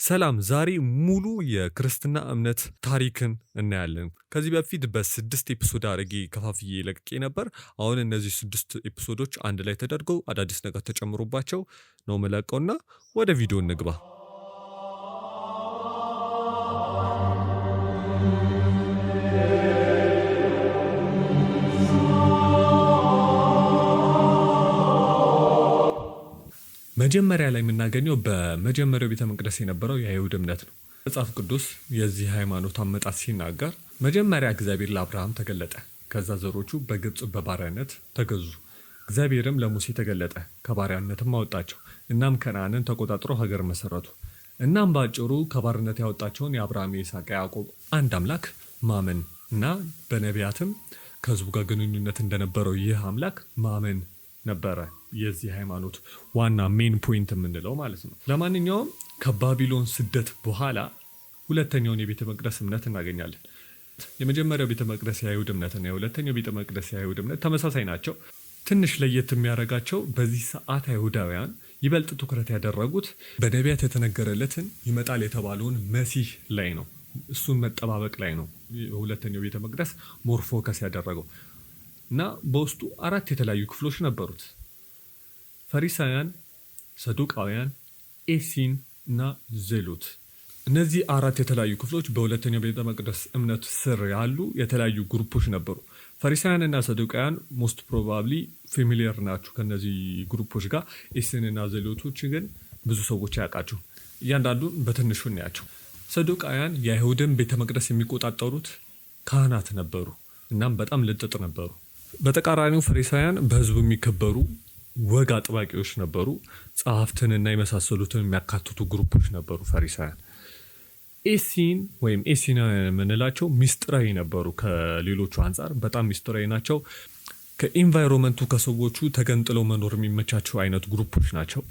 ሰላም ዛሬ ሙሉ የክርስትና እምነት ታሪክን እናያለን። ከዚህ በፊት በ6 ኤፒሶድ አድርጌ ከፋፍዬ ለቅቄ ነበር። አሁን እነዚህ 6 ኤፒሶዶች አንድ ላይ ተደርገው አዳዲስ ነገር ተጨምሮባቸው ነው መለቀውና ወደ ቪዲዮ እንግባ። መጀመሪያ ላይ የምናገኘው በመጀመሪያው ቤተ መቅደስ የነበረው የአይሁድ እምነት ነው። መጽሐፍ ቅዱስ የዚህ ሃይማኖት አመጣጥ ሲናገር መጀመሪያ እግዚአብሔር ለአብርሃም ተገለጠ፣ ከዛ ዘሮቹ በግብጽ በባሪያነት ተገዙ። እግዚአብሔርም ለሙሴ ተገለጠ፣ ከባሪያነትም አወጣቸው። እናም ከነዓንን ተቆጣጥረው ሀገር መሰረቱ። እናም በአጭሩ ከባርነት ያወጣቸውን የአብርሃም የይስሐቅ ያዕቆብ አንድ አምላክ ማመን እና በነቢያትም ከህዝቡ ጋር ግንኙነት እንደነበረው ይህ አምላክ ማመን ነበረ የዚህ ሃይማኖት ዋና ሜን ፖይንት የምንለው ማለት ነው። ለማንኛውም ከባቢሎን ስደት በኋላ ሁለተኛውን የቤተ መቅደስ እምነት እናገኛለን። የመጀመሪያው ቤተ መቅደስ የአይሁድ እምነት እና የሁለተኛው ቤተ መቅደስ የአይሁድ እምነት ተመሳሳይ ናቸው። ትንሽ ለየት የሚያደርጋቸው በዚህ ሰዓት አይሁዳውያን ይበልጥ ትኩረት ያደረጉት በነቢያት የተነገረለትን ይመጣል የተባለውን መሲህ ላይ ነው። እሱን መጠባበቅ ላይ ነው ሁለተኛው ቤተ መቅደስ ሞር ፎከስ ያደረገው እና በውስጡ 4 የተለያዩ ክፍሎች ነበሩት። ፈሪሳውያን፣ ሰዱቃውያን፣ ኤሲን እና ዘሎት። እነዚህ 4 የተለያዩ ክፍሎች በሁለተኛው ቤተ መቅደስ እምነት ስር ያሉ የተለያዩ ግሩፖች ነበሩ። ፈሪሳውያን እና ሰዱቃውያን ሞስት ፕሮባብሊ ፌሚሊየር ናችሁ ከነዚህ ግሩፖች ጋር። ኤሲን እና ዘሎቶች ግን ብዙ ሰዎች ያውቃቸው። እያንዳንዱን በትንሹ እናያቸው። ሰዱቃውያን የአይሁድን ቤተ መቅደስ የሚቆጣጠሩት ካህናት ነበሩ። እናም በጣም ልጥጥ ነበሩ። በተቃራኒው ፈሪሳውያን በህዝቡ የሚከበሩ ወግ አጥባቂዎች ነበሩ። ጸሐፍትንና የመሳሰሉትን የሚያካትቱ ግሩፖች ነበሩ ፈሪሳውያን። ኤሲን ወይም ኤሲናውያን የምንላቸው ሚስጥራዊ ነበሩ። ከሌሎቹ አንጻር በጣም ሚስጥራዊ ናቸው። ከኢንቫይሮንመንቱ ከሰዎቹ ተገንጥለው መኖር የሚመቻቸው አይነት ግሩፖች ናቸው።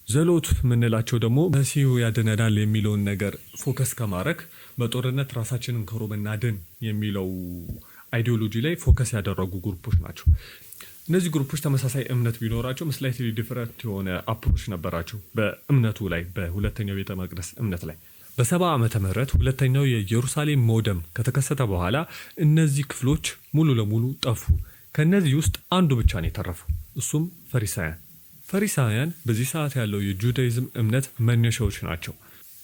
ዘሎት የምንላቸው ደግሞ መሲሁ ያድነናል የሚለውን ነገር ፎከስ ከማድረግ በጦርነት ራሳችንን ከሮም እናድን የሚለው አይዲዮሎጂ ላይ ፎከስ ያደረጉ ግሩፖች ናቸው። እነዚህ ግሩፖች ተመሳሳይ እምነት ቢኖራቸው ስላይትሊ ዲፈረንት የሆነ አፕሮች ነበራቸው በእምነቱ ላይ። በሁለተኛው ቤተ መቅደስ እምነት ላይ በ70 ዓመተ ምህረት ሁለተኛው የኢየሩሳሌም መውደም ከተከሰተ በኋላ እነዚህ ክፍሎች ሙሉ ለሙሉ ጠፉ። ከነዚህ ውስጥ አንዱ ብቻ ነው የተረፈው፣ እሱም ፈሪሳውያን በዚህ ሰዓት ያለው የጁዳይዝም እምነት መነሻዎች ናቸው።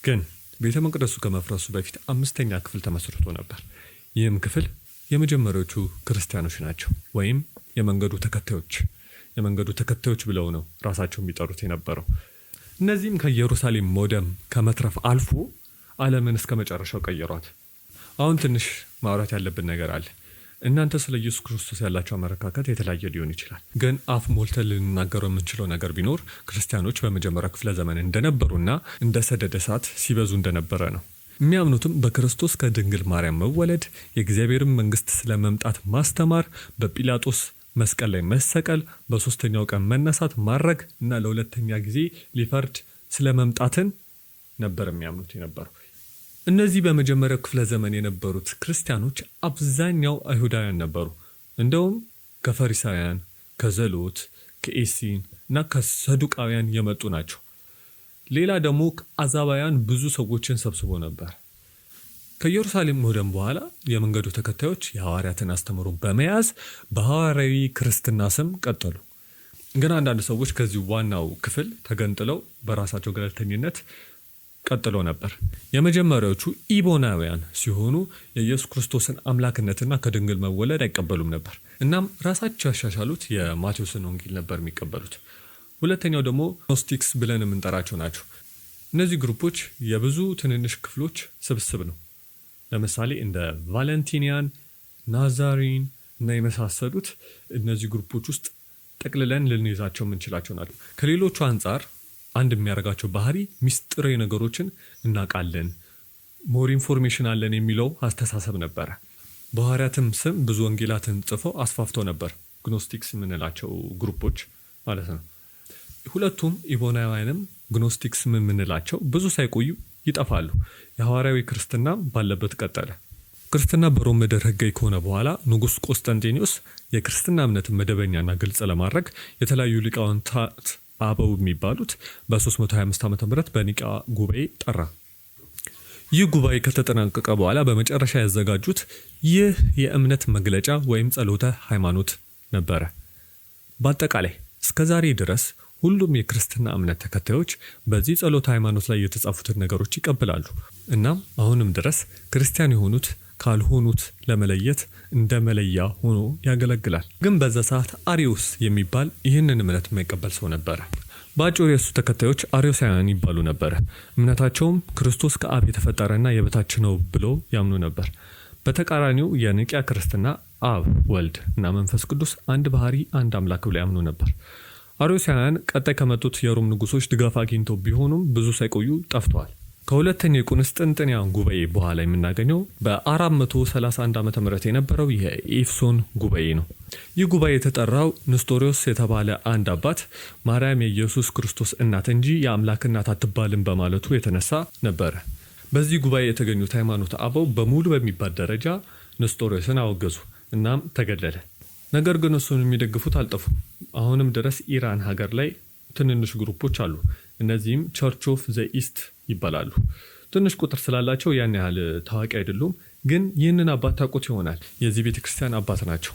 ግን ቤተ መቅደሱ ከመፍረሱ በፊት 5ኛ ክፍል ተመስርቶ ነበር። ይህም ክፍል የመጀመሪያዎቹ ክርስቲያኖች ናቸው፣ ወይም የመንገዱ ተከታዮች ብለው ነው ራሳቸው የሚጠሩት የነበረው። እነዚህም ከኢየሩሳሌም መውደም ከመትረፍ አልፎ ዓለምን እስከ መጨረሻው ቀየሯት። አሁን ትንሽ ማውራት ያለብን ነገር አለ። እናንተ ስለ ኢየሱስ ክርስቶስ ያላቸው አመለካከት የተለያየ ሊሆን ይችላል። ግን አፍ ሞልተን ልንናገረው የምንችለው ነገር ቢኖር ክርስቲያኖች በመጀመሪያው ክፍለ ዘመን እንደነበሩና እንደ ሰደድ እሳት ሲበዙ እንደነበረ ነው። የሚያምኑትም በክርስቶስ ከድንግል ማርያም መወለድ፣ የእግዚአብሔርን መንግስት ስለመምጣት ማስተማር፣ በጲላጦስ መስቀል ላይ መሰቀል፣ በ3ኛው ቀን መነሳት ማድረግ እና ለሁለተኛ ጊዜ ሊፈርድ ስለመምጣትን ነበር የሚያምኑት የነበረው። እነዚህ በመጀመሪያው ክፍለ ዘመን የነበሩት ክርስቲያኖች አብዛኛው አይሁዳውያን ነበሩ። እንደውም ከፈሪሳውያን፣ ከዘሎት፣ ከኤሲን እና ከሰዱቃውያን የመጡ ናቸው። ሌላ ደግሞ አዛባውያን ብዙ ሰዎችን ሰብስቦ ነበር። ከኢየሩሳሌም መውደም በኋላ የመንገዱ ተከታዮች የሐዋርያትን አስተምሮ በመያዝ በሐዋርያዊ ክርስትና ስም ቀጠሉ። ግን አንዳንድ ሰዎች ከዚህ ዋናው ክፍል ተገንጥለው በራሳቸው ገለልተኝነት ቀጥለው ነበር። የመጀመሪያዎቹ ኢቦናውያን ሲሆኑ የኢየሱስ ክርስቶስን አምላክነትና ከድንግል መወለድ አይቀበሉም ነበር። እናም ራሳቸው ያሻሻሉት የማቴዎስን ወንጌል ነበር የሚቀበሉት። ሁለተኛው ደግሞ ግኖስቲክስ ብለን የምንጠራቸው ናቸው። እነዚህ ግሩፖች የብዙ ትንንሽ ክፍሎች ስብስብ ነው። ለምሳሌ እንደ ቫለንቲኒያን፣ ናዛሪን እና የመሳሰሉት እነዚህ ግሩፖች ውስጥ ጠቅልለን ልንይዛቸው የምንችላቸው ናቸው። ከሌሎቹ አንጻር አንድ የሚያደርጋቸው ባህሪ ሚስጥራዊ ነገሮችን እናውቃለን፣ ሞር ኢንፎርሜሽን አለን የሚለው አስተሳሰብ ነበረ። በሐዋርያትም ስም ብዙ ወንጌላትን ጽፈው አስፋፍተው ነበር፣ ግኖስቲክስ የምንላቸው ግሩፖች ማለት ነው። ሁለቱም ኢቦናውያንም ግኖስቲክስ የምንላቸው ብዙ ሳይቆዩ ይጠፋሉ። የሐዋርያዊ ክርስትና ባለበት ቀጠለ። ክርስትና በሮም ምድር ህጋዊ ከሆነ በኋላ ንጉስ ቆስጠንጢኖስ የክርስትና እምነትን መደበኛና ግልጽ ለማድረግ የተለያዩ ሊቃውንታት አበው የሚባሉት በ325 ዓ.ም በኒቅያ ጉባኤ ጠራ። ይህ ጉባኤ ከተጠናቀቀ በኋላ በመጨረሻ ያዘጋጁት ይህ የእምነት መግለጫ ወይም ጸሎተ ሃይማኖት ነበረ። በአጠቃላይ እስከዛሬ ድረስ ሁሉም የክርስትና እምነት ተከታዮች በዚህ ጸሎተ ሃይማኖት ላይ የተጻፉትን ነገሮች ይቀበላሉ። እናም አሁንም ድረስ ክርስቲያን የሆኑት ካልሆኑት ለመለየት እንደ መለያ ሆኖ ያገለግላል። ግን በዛ ሰዓት አሪዮስ የሚባል ይህንን እምነት የማይቀበል ሰው ነበረ። በአጭሩ የእሱ ተከታዮች አሪዮሳውያን ይባሉ ነበር። እምነታቸውም ክርስቶስ ከአብ የተፈጠረና የበታች ነው ብሎ ያምኑ ነበር። በተቃራኒው የኒቅያ ክርስትና አብ፣ ወልድ እና መንፈስ ቅዱስ አንድ ባህሪ፣ አንድ አምላክ ብለው ያምኑ ነበር። አሪዮሳውያን ቀጣይ ከመጡት የሮም ንጉሶች ድጋፍ አግኝተው ቢሆኑም ብዙ ሳይቆዩ ጠፍተዋል። ከሁለተኛው የቁስጥንጥንያ ጉባኤ በኋላ የምናገኘው በ431 ዓ.ም የነበረው የኤፌሶን ጉባኤ ነው። ይህ ጉባኤ የተጠራው ንስጦሪዮስ የተባለ አንድ አባት ማርያም የኢየሱስ ክርስቶስ እናት እንጂ የአምላክ እናት አትባልም በማለቱ የተነሳ ነበረ። በዚህ ጉባኤ የተገኙት ሃይማኖት አበው በሙሉ በሚባል ደረጃ ንስጦሪዮስን አወገዙ። እናም ተገደለ። ነገር ግን እሱን የሚደግፉት አልጠፉም። አሁንም ድረስ ኢራን ሀገር ላይ ትንንሽ ግሩፖች አሉ። እነዚህም ቸርች ኦፍ ዘ ኢስት ይባላሉ። ትንሽ ቁጥር ስላላቸው ያን ያህል ታዋቂ አይደሉም። ግን ይህንን አባት ታውቁት ይሆናል። የዚህ ቤተክርስቲያን አባት ናቸው።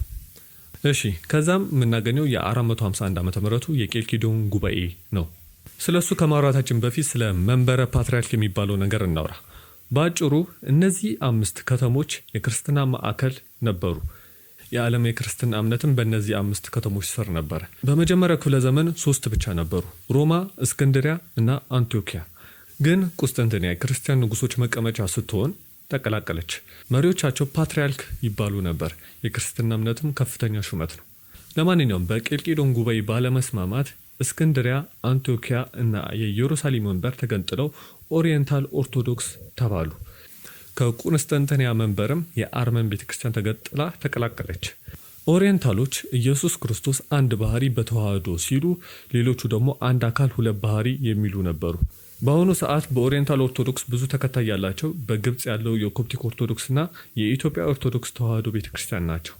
እሺ፣ ከዛም የምናገኘው የ451 ዓ.ም የኬልኪዶን ጉባኤ ነው። ስለሱ ከማውራታችን በፊት ስለ መንበረ ፓትርያርክ የሚባለው ነገር እናውራ። በአጭሩ እነዚህ 5 ከተሞች የክርስትና ማዕከል ነበሩ። የዓለም የክርስትና እምነትም በእነዚህ 5 ከተሞች ስር ነበረ። በመጀመሪያው ክፍለ ዘመን 3 ብቻ ነበሩ፣ ሮማ፣ እስክንድሪያ እና አንቲዮኪያ። ግን ቁስጥንጥንያ የክርስቲያን ንጉሶች መቀመጫ ስትሆን ተቀላቀለች። መሪዎቻቸው ፓትርያርክ ይባሉ ነበር። የክርስትና እምነትም ከፍተኛ ሹመት ነው። ለማንኛውም በኬልቄዶን ጉባኤ ባለመስማማት እስክንድሪያ፣ አንቲዮኪያ እና የኢየሩሳሌም መንበር ተገንጥለው ኦሪየንታል ኦርቶዶክስ ተባሉ። ከቁስጥንጥንያ መንበርም የአርመን ቤተክርስቲያን ተገንጥላ ተቀላቀለች። ኦሪየንታሎች ኢየሱስ ክርስቶስ አንድ ባህሪ በተዋህዶ ሲሉ፣ ሌሎቹ ደግሞ አንድ አካል ሁለት ባህሪ የሚሉ ነበሩ። በአሁኑ ሰዓት በኦሪየንታል ኦርቶዶክስ ብዙ ተከታይ ያላቸው በግብጽ ያለው የኮፕቲክ ኦርቶዶክስ እና የኢትዮጵያ ኦርቶዶክስ ተዋህዶ ቤተክርስቲያን ናቸው።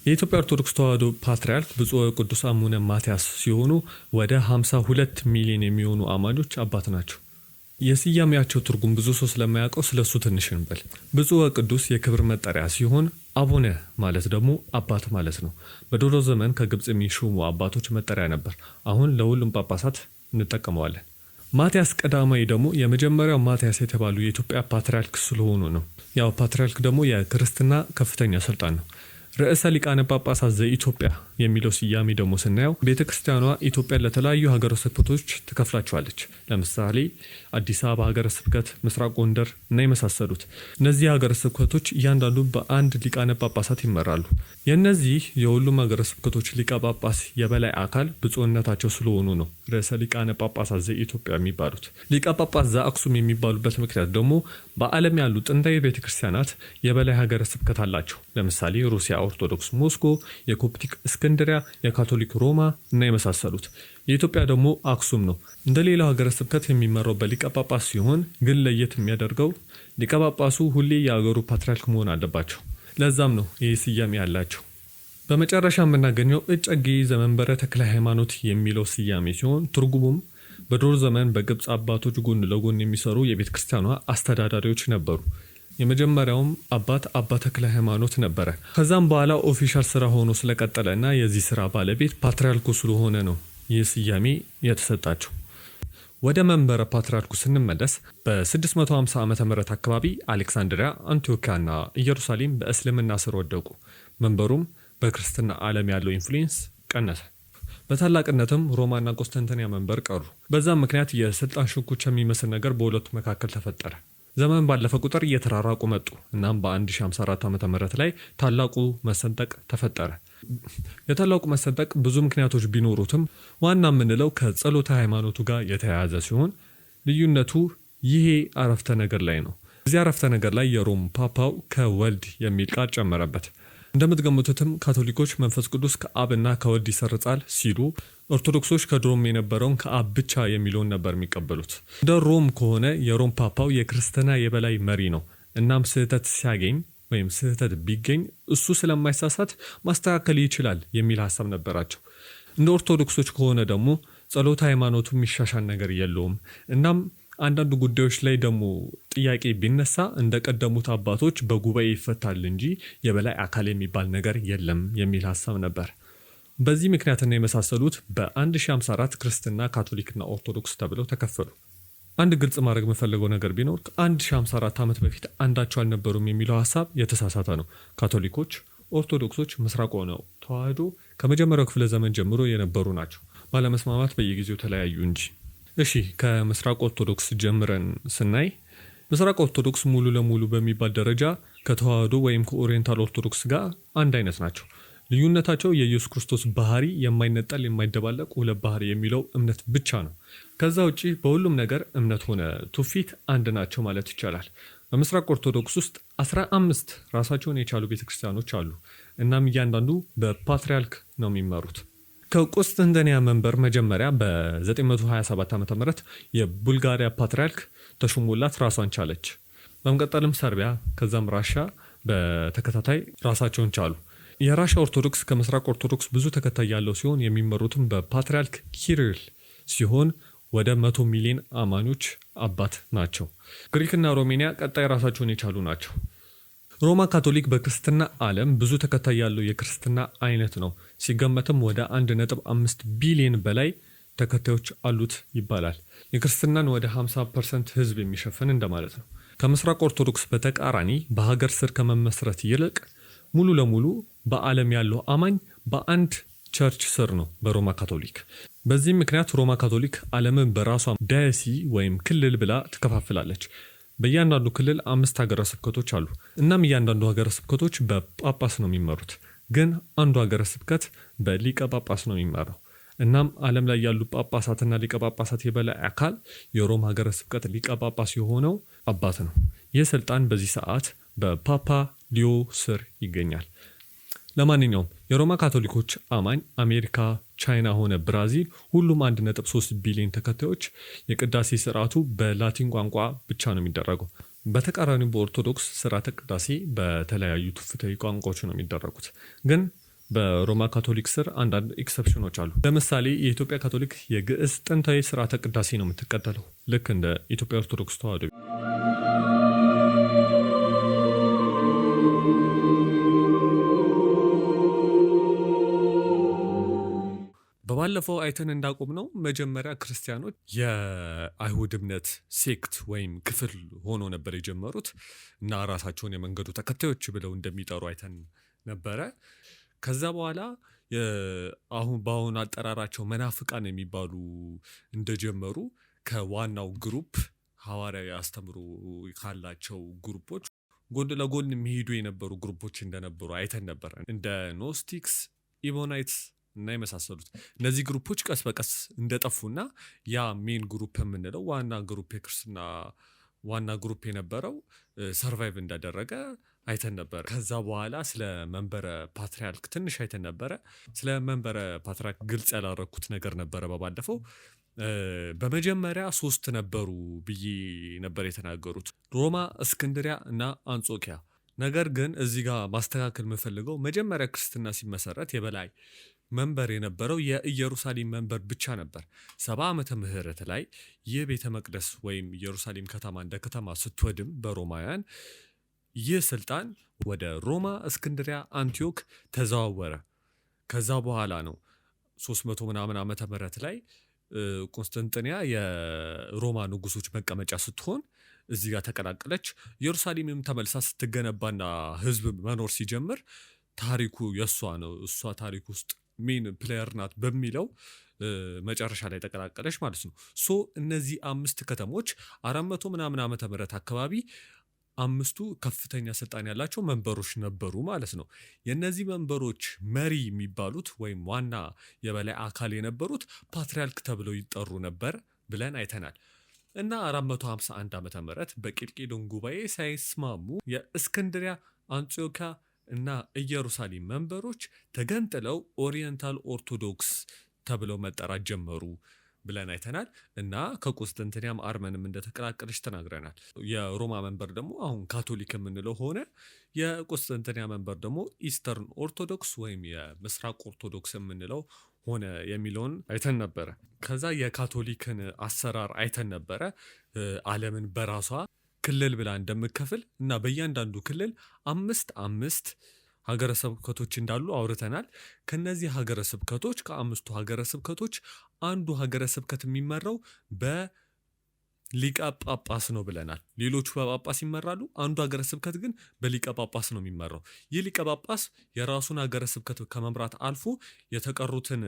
የኢትዮጵያ ኦርቶዶክስ ተዋህዶ ፓትርያርክ ብፁዕ ወቅዱስ አቡነ ማትያስ ሲሆኑ ወደ 52 ሚሊዮን የሚሆኑ አማኞች አባት ናቸው። የስያሜያቸው ትርጉም ብዙ ሰው ስለማያውቀው ስለሱ ትንሽ እንበል። ብፁዕ ወቅዱስ የክብር መጠሪያ ሲሆን አቡነ ማለት ደግሞ አባት ማለት ነው። በድሮ ዘመን ከግብጽ የሚሾሙ አባቶች መጠሪያ ነበር። አሁን ለሁሉም ጳጳሳት እንጠቀመዋለን። ማትያስ ቀዳማዊ ደግሞ የመጀመሪያው ማትያስ የተባሉ የኢትዮጵያ ፓትርያርክ ስለሆኑ ነው። ያው ፓትርያርክ ደግሞ የክርስትና ከፍተኛ ስልጣን ነው። ርዕሰ ሊቃነ ጳጳሳት ዘኢትዮጵያ የሚለው ስያሜ ደግሞ ስናየው ቤተክርስቲያኗ ኢትዮጵያን ለተለያዩ ሀገረ ስብከቶች ትከፍላቸዋለች። ለምሳሌ አዲስ አበባ ሀገረ ስብከት፣ ምስራቅ ጎንደር እና የመሳሰሉት። እነዚህ ሀገረ ስብከቶች እያንዳንዱ በአንድ ሊቃነ ጳጳሳት ይመራሉ። የእነዚህ የሁሉም ሀገረ ስብከቶች ሊቀ ጳጳስ የበላይ አካል ብፁዕነታቸው ስለሆኑ ነው ርዕሰ ሊቃነ ጳጳሳት ዘኢትዮጵያ የሚባሉት። ሊቀ ጳጳስ ዘአክሱም የሚባሉበት ምክንያት ደግሞ በዓለም ያሉ ጥንታዊ ቤተክርስቲያናት የበላይ ሀገረ ስብከት አላቸው። ለምሳሌ ሩሲያ ኦርቶዶክስ ሞስኮ፣ የኮፕቲክ እስክንድሪያ፣ የካቶሊክ ሮማ እና የመሳሰሉት። የኢትዮጵያ ደግሞ አክሱም ነው። እንደ ሌላው ሀገረ ስብከት የሚመራው በሊቀ ጳጳስ ሲሆን ግን ለየት የሚያደርገው ሊቀ ጳጳሱ ሁሌ የአገሩ ፓትርያርክ መሆን አለባቸው። ለዛም ነው ይህ ስያሜ ያላቸው። በመጨረሻ የምናገኘው እጨጌ ዘመንበረ ተክለ ሃይማኖት የሚለው ስያሜ ሲሆን ትርጉሙም በድሮ ዘመን በግብጽ አባቶች ጎን ለጎን የሚሰሩ የቤተ ክርስቲያኗ አስተዳዳሪዎች ነበሩ። የመጀመሪያውም አባት አባ ተክለ ሃይማኖት ነበረ። ከዛም በኋላ ኦፊሻል ስራ ሆኖ ስለቀጠለ እና የዚህ ስራ ባለቤት ፓትርያርኩ ስለሆነ ነው ይህ ስያሜ የተሰጣቸው። ወደ መንበረ ፓትርያርኩ ስንመለስ በ650 ዓመተ ምህረት አካባቢ አሌክሳንድሪያ፣ አንቲዮኪያ እና ኢየሩሳሌም በእስልምና ስር ወደቁ። መንበሩም በክርስትና ዓለም ያለው ኢንፍሉዌንስ ቀነሰ። በታላቅነትም ሮማና ቁስጥንጥንያ መንበር ቀሩ። በዛም ምክንያት የስልጣን ሽኩቻ የሚመስል ነገር በሁለቱ መካከል ተፈጠረ። ዘመን ባለፈ ቁጥር እየተራራቁ መጡ። እናም በ1054 ዓመተ ምህረት ላይ ታላቁ መሰንጠቅ ተፈጠረ። የታላቁ መሰንጠቅ ብዙ ምክንያቶች ቢኖሩትም ዋና የምንለው ከጸሎተ ሃይማኖቱ ጋር የተያያዘ ሲሆን ልዩነቱ ይሄ አረፍተ ነገር ላይ ነው። እዚህ አረፍተ ነገር ላይ የሮም ፓፓው ከወልድ የሚል ቃል ጨመረበት። እንደምትገምቱትም ካቶሊኮች መንፈስ ቅዱስ ከአብና ከወልድ ይሰርጻል ሲሉ፣ ኦርቶዶክሶች ከድሮም የነበረውን ከአብ ብቻ የሚለውን ነበር የሚቀበሉት። እንደ ሮም ከሆነ የሮም ፓፓው የክርስትና የበላይ መሪ ነው። እናም ስህተት ሲያገኝ ወይም ስህተት ቢገኝ እሱ ስለማይሳሳት ማስተካከል ይችላል የሚል ሀሳብ ነበራቸው። እንደ ኦርቶዶክሶች ከሆነ ደግሞ ጸሎተ ሃይማኖቱ የሚሻሻል ነገር የለውም። እናም አንዳንድ ጉዳዮች ላይ ደግሞ ጥያቄ ቢነሳ እንደቀደሙት አባቶች በጉባኤ ይፈታል እንጂ የበላይ አካል የሚባል ነገር የለም የሚል ሀሳብ ነበር። በዚህ ምክንያትና የመሳሰሉት በ1054 ክርስትና፣ ካቶሊክና ኦርቶዶክስ ተብለው ተከፈሉ። አንድ ግልጽ ማድረግ የምፈልገው ነገር ቢኖር ከ1054 ዓመት በፊት አንዳቸው አልነበሩም የሚለው ሀሳብ የተሳሳተ ነው። ካቶሊኮች፣ ኦርቶዶክሶች ምስራቅ ሆነው ተዋህዶ ከመጀመሪያው ክፍለ ዘመን ጀምሮ የነበሩ ናቸው። ባለመስማማት በየጊዜው ተለያዩ እንጂ። እሺ ከምስራቅ ኦርቶዶክስ ጀምረን ስናይ ምስራቅ ኦርቶዶክስ ሙሉ ለሙሉ በሚባል ደረጃ ከተዋህዶ ወይም ከኦሪየንታል ኦርቶዶክስ ጋር አንድ አይነት ናቸው። ልዩነታቸው የኢየሱስ ክርስቶስ ባህሪ የማይነጠል የማይደባለቅ ሁለት ባህሪ የሚለው እምነት ብቻ ነው። ከዛ ውጪ በሁሉም ነገር እምነት ሆነ ትውፊት አንድ ናቸው ማለት ይቻላል። በምስራቅ ኦርቶዶክስ ውስጥ 15 ራሳቸውን የቻሉ ቤተክርስቲያኖች አሉ። እናም እያንዳንዱ በፓትሪያርክ ነው የሚመሩት። ከቁስጥንጥንያ መንበር መጀመሪያ በ927 ዓ.ም የቡልጋሪያ ፓትሪያርክ ተሾሞላት ራሷን ቻለች። በመቀጠልም ሰርቢያ ከዛም ራሻ በተከታታይ ራሳቸውን ቻሉ። የራሻ ኦርቶዶክስ ከምስራቅ ኦርቶዶክስ ብዙ ተከታይ ያለው ሲሆን የሚመሩትም በፓትሪያርክ ኪሪል ሲሆን ወደ 100 ሚሊዮን አማኞች አባት ናቸው። ግሪክና ሮሜኒያ ቀጣይ ራሳቸውን የቻሉ ናቸው። ሮማ ካቶሊክ በክርስትና ዓለም ብዙ ተከታይ ያለው የክርስትና አይነት ነው። ሲገመትም ወደ 1.5 ቢሊዮን በላይ ተከታዮች አሉት ይባላል። የክርስትናን ወደ 50% ህዝብ የሚሸፍን እንደማለት ነው። ከምስራቅ ኦርቶዶክስ በተቃራኒ በሀገር ስር ከመመስረት ይልቅ ሙሉ ለሙሉ በዓለም ያለው አማኝ በአንድ ቸርች ስር ነው፣ በሮማ ካቶሊክ። በዚህም ምክንያት ሮማ ካቶሊክ ዓለምን በራሷ ዳያሲ ወይም ክልል ብላ ትከፋፍላለች። በእያንዳንዱ ክልል 5 ሀገረ ስብከቶች አሉ። እናም እያንዳንዱ ሀገረ ስብከቶች በጳጳስ ነው የሚመሩት። ግን አንዱ ሀገረ ስብከት በሊቀ ጳጳስ ነው የሚመራው። እናም ዓለም ላይ ያሉ ጳጳሳትና ሊቀ ጳጳሳት የበላይ አካል የሮማ ሀገረ ስብከት ሊቀ ጳጳስ የሆነው አባት ነው። ይህ ስልጣን በዚህ ሰዓት በፓፓ ሊዮ ስር ይገኛል። ለማንኛውም የሮማ ካቶሊኮች አማኝ አሜሪካ፣ ቻይና ሆነ ብራዚል ሁሉም 1.3 ቢሊዮን ተከታዮች የቅዳሴ ስርዓቱ በላቲን ቋንቋ ብቻ ነው የሚደረገው። በተቃራኒው በኦርቶዶክስ ስርዓተ ቅዳሴ በተለያዩ ትውፊታዊ ቋንቋዎች ነው የሚደረጉት። ግን በሮማ ካቶሊክ ስር አንዳንድ ኤክሰፕሽኖች አሉ። ለምሳሌ የኢትዮጵያ ካቶሊክ የግዕዝ ጥንታዊ ስርዓተ ቅዳሴ ነው የምትቀበለው፣ ልክ እንደ ኢትዮጵያ ኦርቶዶክስ ተዋህዶ። በባለፈው አይተን እንዳቆም ነው መጀመሪያ ክርስቲያኖች የአይሁድ እምነት ሴክት ወይም ክፍል ሆኖ ነበር የጀመሩት እና ራሳቸውን የመንገዱ ተከታዮች ብለው እንደሚጠሩ አይተን ነበረ። ከዛ በኋላ በአሁን አጠራራቸው መናፍቃን የሚባሉ እንደጀመሩ ከዋናው ግሩፕ ሐዋርያዊ አስተምሮ ካላቸው ግሩፖች ጎን ለጎን የሚሄዱ የነበሩ ግሩፖች እንደነበሩ አይተን ነበር። እንደ ኖስቲክስ፣ ኢቦናይትስ እና የመሳሰሉት እነዚህ ግሩፖች ቀስ በቀስ እንደጠፉና ያ ሜን ግሩፕ የምንለው ዋና ግሩፕ የክርስትና ዋና ግሩፕ የነበረው ሰርቫይቭ እንዳደረገ አይተን ነበር። ከዛ በኋላ ስለ መንበረ ፓትሪያርክ ትንሽ አይተን ነበረ። ስለ መንበረ ፓትሪያርክ ግልጽ ያላረኩት ነገር ነበረ በባለፈው። በመጀመሪያ 3 ነበሩ ብዬ ነበር የተናገሩት፣ ሮማ፣ እስክንድሪያ እና አንጾኪያ። ነገር ግን እዚህ ጋር ማስተካከል የምፈልገው መጀመሪያ ክርስትና ሲመሰረት የበላይ መንበር የነበረው የኢየሩሳሌም መንበር ብቻ ነበር። 70 ዓመተ ምህረት ላይ ይህ ቤተ መቅደስ ወይም ኢየሩሳሌም ከተማ እንደ ከተማ ስትወድም በሮማውያን ይህ ስልጣን ወደ ሮማ፣ እስክንድሪያ፣ አንቲዮክ ተዘዋወረ። ከዛ በኋላ ነው 300 ምናምን ዓመተ ምህረት ላይ ቁስጥንጥንያ የሮማ ንጉሶች መቀመጫ ስትሆን እዚህ ጋር ተቀላቀለች። ኢየሩሳሌምም ተመልሳ ስትገነባና ህዝብ መኖር ሲጀምር ታሪኩ የእሷ ነው፣ እሷ ታሪክ ውስጥ ሜን ፕሌየር ናት በሚለው መጨረሻ ላይ ተቀላቀለች ማለት ነው። እነዚህ 5 ከተሞች 400 ምናምን ዓመተ ምህረት አካባቢ 5ቱ ከፍተኛ ስልጣን ያላቸው መንበሮች ነበሩ ማለት ነው። የነዚህ መንበሮች መሪ የሚባሉት ወይም ዋና የበላይ አካል የነበሩት ፓትሪያርክ ተብለው ይጠሩ ነበር ብለን አይተናል። እና 451 ዓመተ ምህረት በቂልቄዶን ጉባኤ ሳይስማሙ የእስክንድሪያ፣ አንጾኪያ እና ኢየሩሳሌም መንበሮች ተገንጥለው ኦሪየንታል ኦርቶዶክስ ተብለው መጠራት ጀመሩ ብለን አይተናል። እና ከቁስጥንጥንያም አርመንም እንደተቀላቀለች ተናግረናል። የሮማ መንበር ደግሞ አሁን ካቶሊክ የምንለው ሆነ። የቁስጥንጥንያ መንበር ደግሞ ኢስተርን ኦርቶዶክስ ወይም የምስራቅ ኦርቶዶክስ የምንለው ሆነ የሚለውን አይተን ነበረ። ከዛ የካቶሊክን አሰራር አይተን ነበረ። ዓለምን በራሷ ክልል ብላ እንደምከፍል እና በእያንዳንዱ ክልል 5 ሀገረ ስብከቶች እንዳሉ አውርተናል። ከነዚህ ሀገረ ስብከቶች ከ5ቱ ሀገረ ስብከቶች አንዱ ሀገረ ስብከት የሚመራው በሊቀ ጳጳስ ነው ብለናል። ሌሎቹ በጳጳስ ይመራሉ። አንዱ ሀገረ ስብከት ግን በሊቀ ጳጳስ ነው የሚመራው። ይህ ሊቀ ጳጳስ የራሱን ሀገረ ስብከት ከመምራት አልፎ የተቀሩትን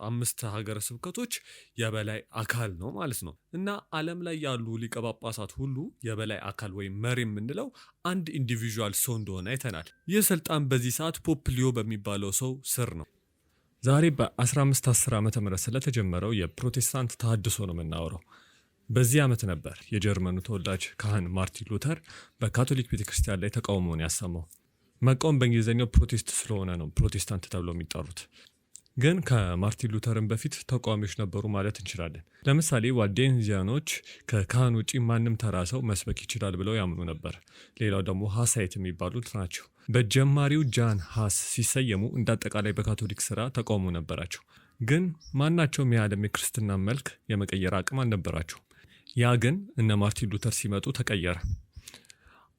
5 ሀገረ ስብከቶች የበላይ አካል ነው ማለት ነው። እና ዓለም ላይ ያሉ ሊቀ ጳጳሳት ሁሉ የበላይ አካል ወይም መሪ የምንለው አንድ ኢንዲቪዥዋል ሰው እንደሆነ አይተናል። ይህ ስልጣን በዚህ ሰዓት ፖፕ ሊዮ በሚባለው ሰው ስር ነው። ዛሬ በ1510 ዓመተ ምህረት ስለተጀመረው የፕሮቴስታንት ተሐድሶ ነው የምናወራው። በዚህ ዓመት ነበር የጀርመኑ ተወላጅ ካህን ማርቲን ሉተር በካቶሊክ ቤተክርስቲያን ላይ ተቃውሞውን ያሰማው። መቃወም በእንግሊዝኛው ፕሮቴስት ስለሆነ ነው ፕሮቴስታንት ተብለው የሚጠሩት። ግን ከማርቲን ሉተርን በፊት ተቃዋሚዎች ነበሩ ማለት እንችላለን። ለምሳሌ ዋልዴንዚያኖች ከካህን ውጪ ማንም ተራ ሰው መስበክ ይችላል ብለው ያምኑ ነበር። ሌላው ደግሞ ሀሳይት የሚባሉት ናቸው። በጀማሪው ጃን ሀስ ሲሰየሙ እንዳጠቃላይ በካቶሊክ ስራ ተቃውሞ ነበራቸው። ግን ማናቸውም የዓለም የክርስትና መልክ የመቀየር አቅም አልነበራቸው። ያ ግን እነ ማርቲን ሉተር ሲመጡ ተቀየረ።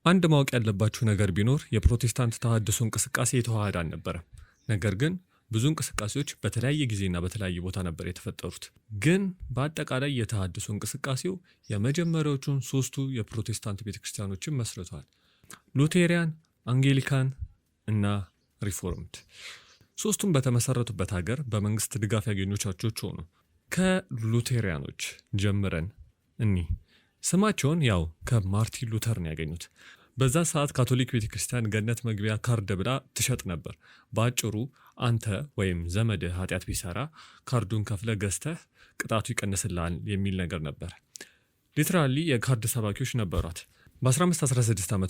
አንድ ማወቅ ያለባችሁ ነገር ቢኖር የፕሮቴስታንት ተሐድሶ እንቅስቃሴ የተዋሃደ አልነበረም። ነገር ግን ብዙ እንቅስቃሴዎች በተለያየ ጊዜና በተለያየ ቦታ ነበር የተፈጠሩት። ግን በአጠቃላይ የተሐድሶ እንቅስቃሴው የመጀመሪያዎቹን 3ቱ የፕሮቴስታንት ቤተክርስቲያኖችን መስርቷል። ሉቴሪያን፣ አንጌሊካን እና ሪፎርምድ። 3ቱም በተመሰረቱበት ሀገር በመንግስት ድጋፍ ያገኙ ቸርቾች ሆኑ። ከሉቴሪያኖች ጀምረን ስማቸውን ያው ከማርቲን ሉተር ነው ያገኙት። በዛ ሰዓት ካቶሊክ ቤተክርስቲያን ገነት መግቢያ ካርድ ብላ ትሸጥ ነበር። በአጭሩ አንተ ወይም ዘመድህ ኃጢአት ቢሰራ ካርዱን ከፍለ ገዝተህ ቅጣቱ ይቀንስልሃል የሚል ነገር ነበር። ሊትራሊ የካርድ ሰባኪዎች ነበሯት። በ1516 ዓ ም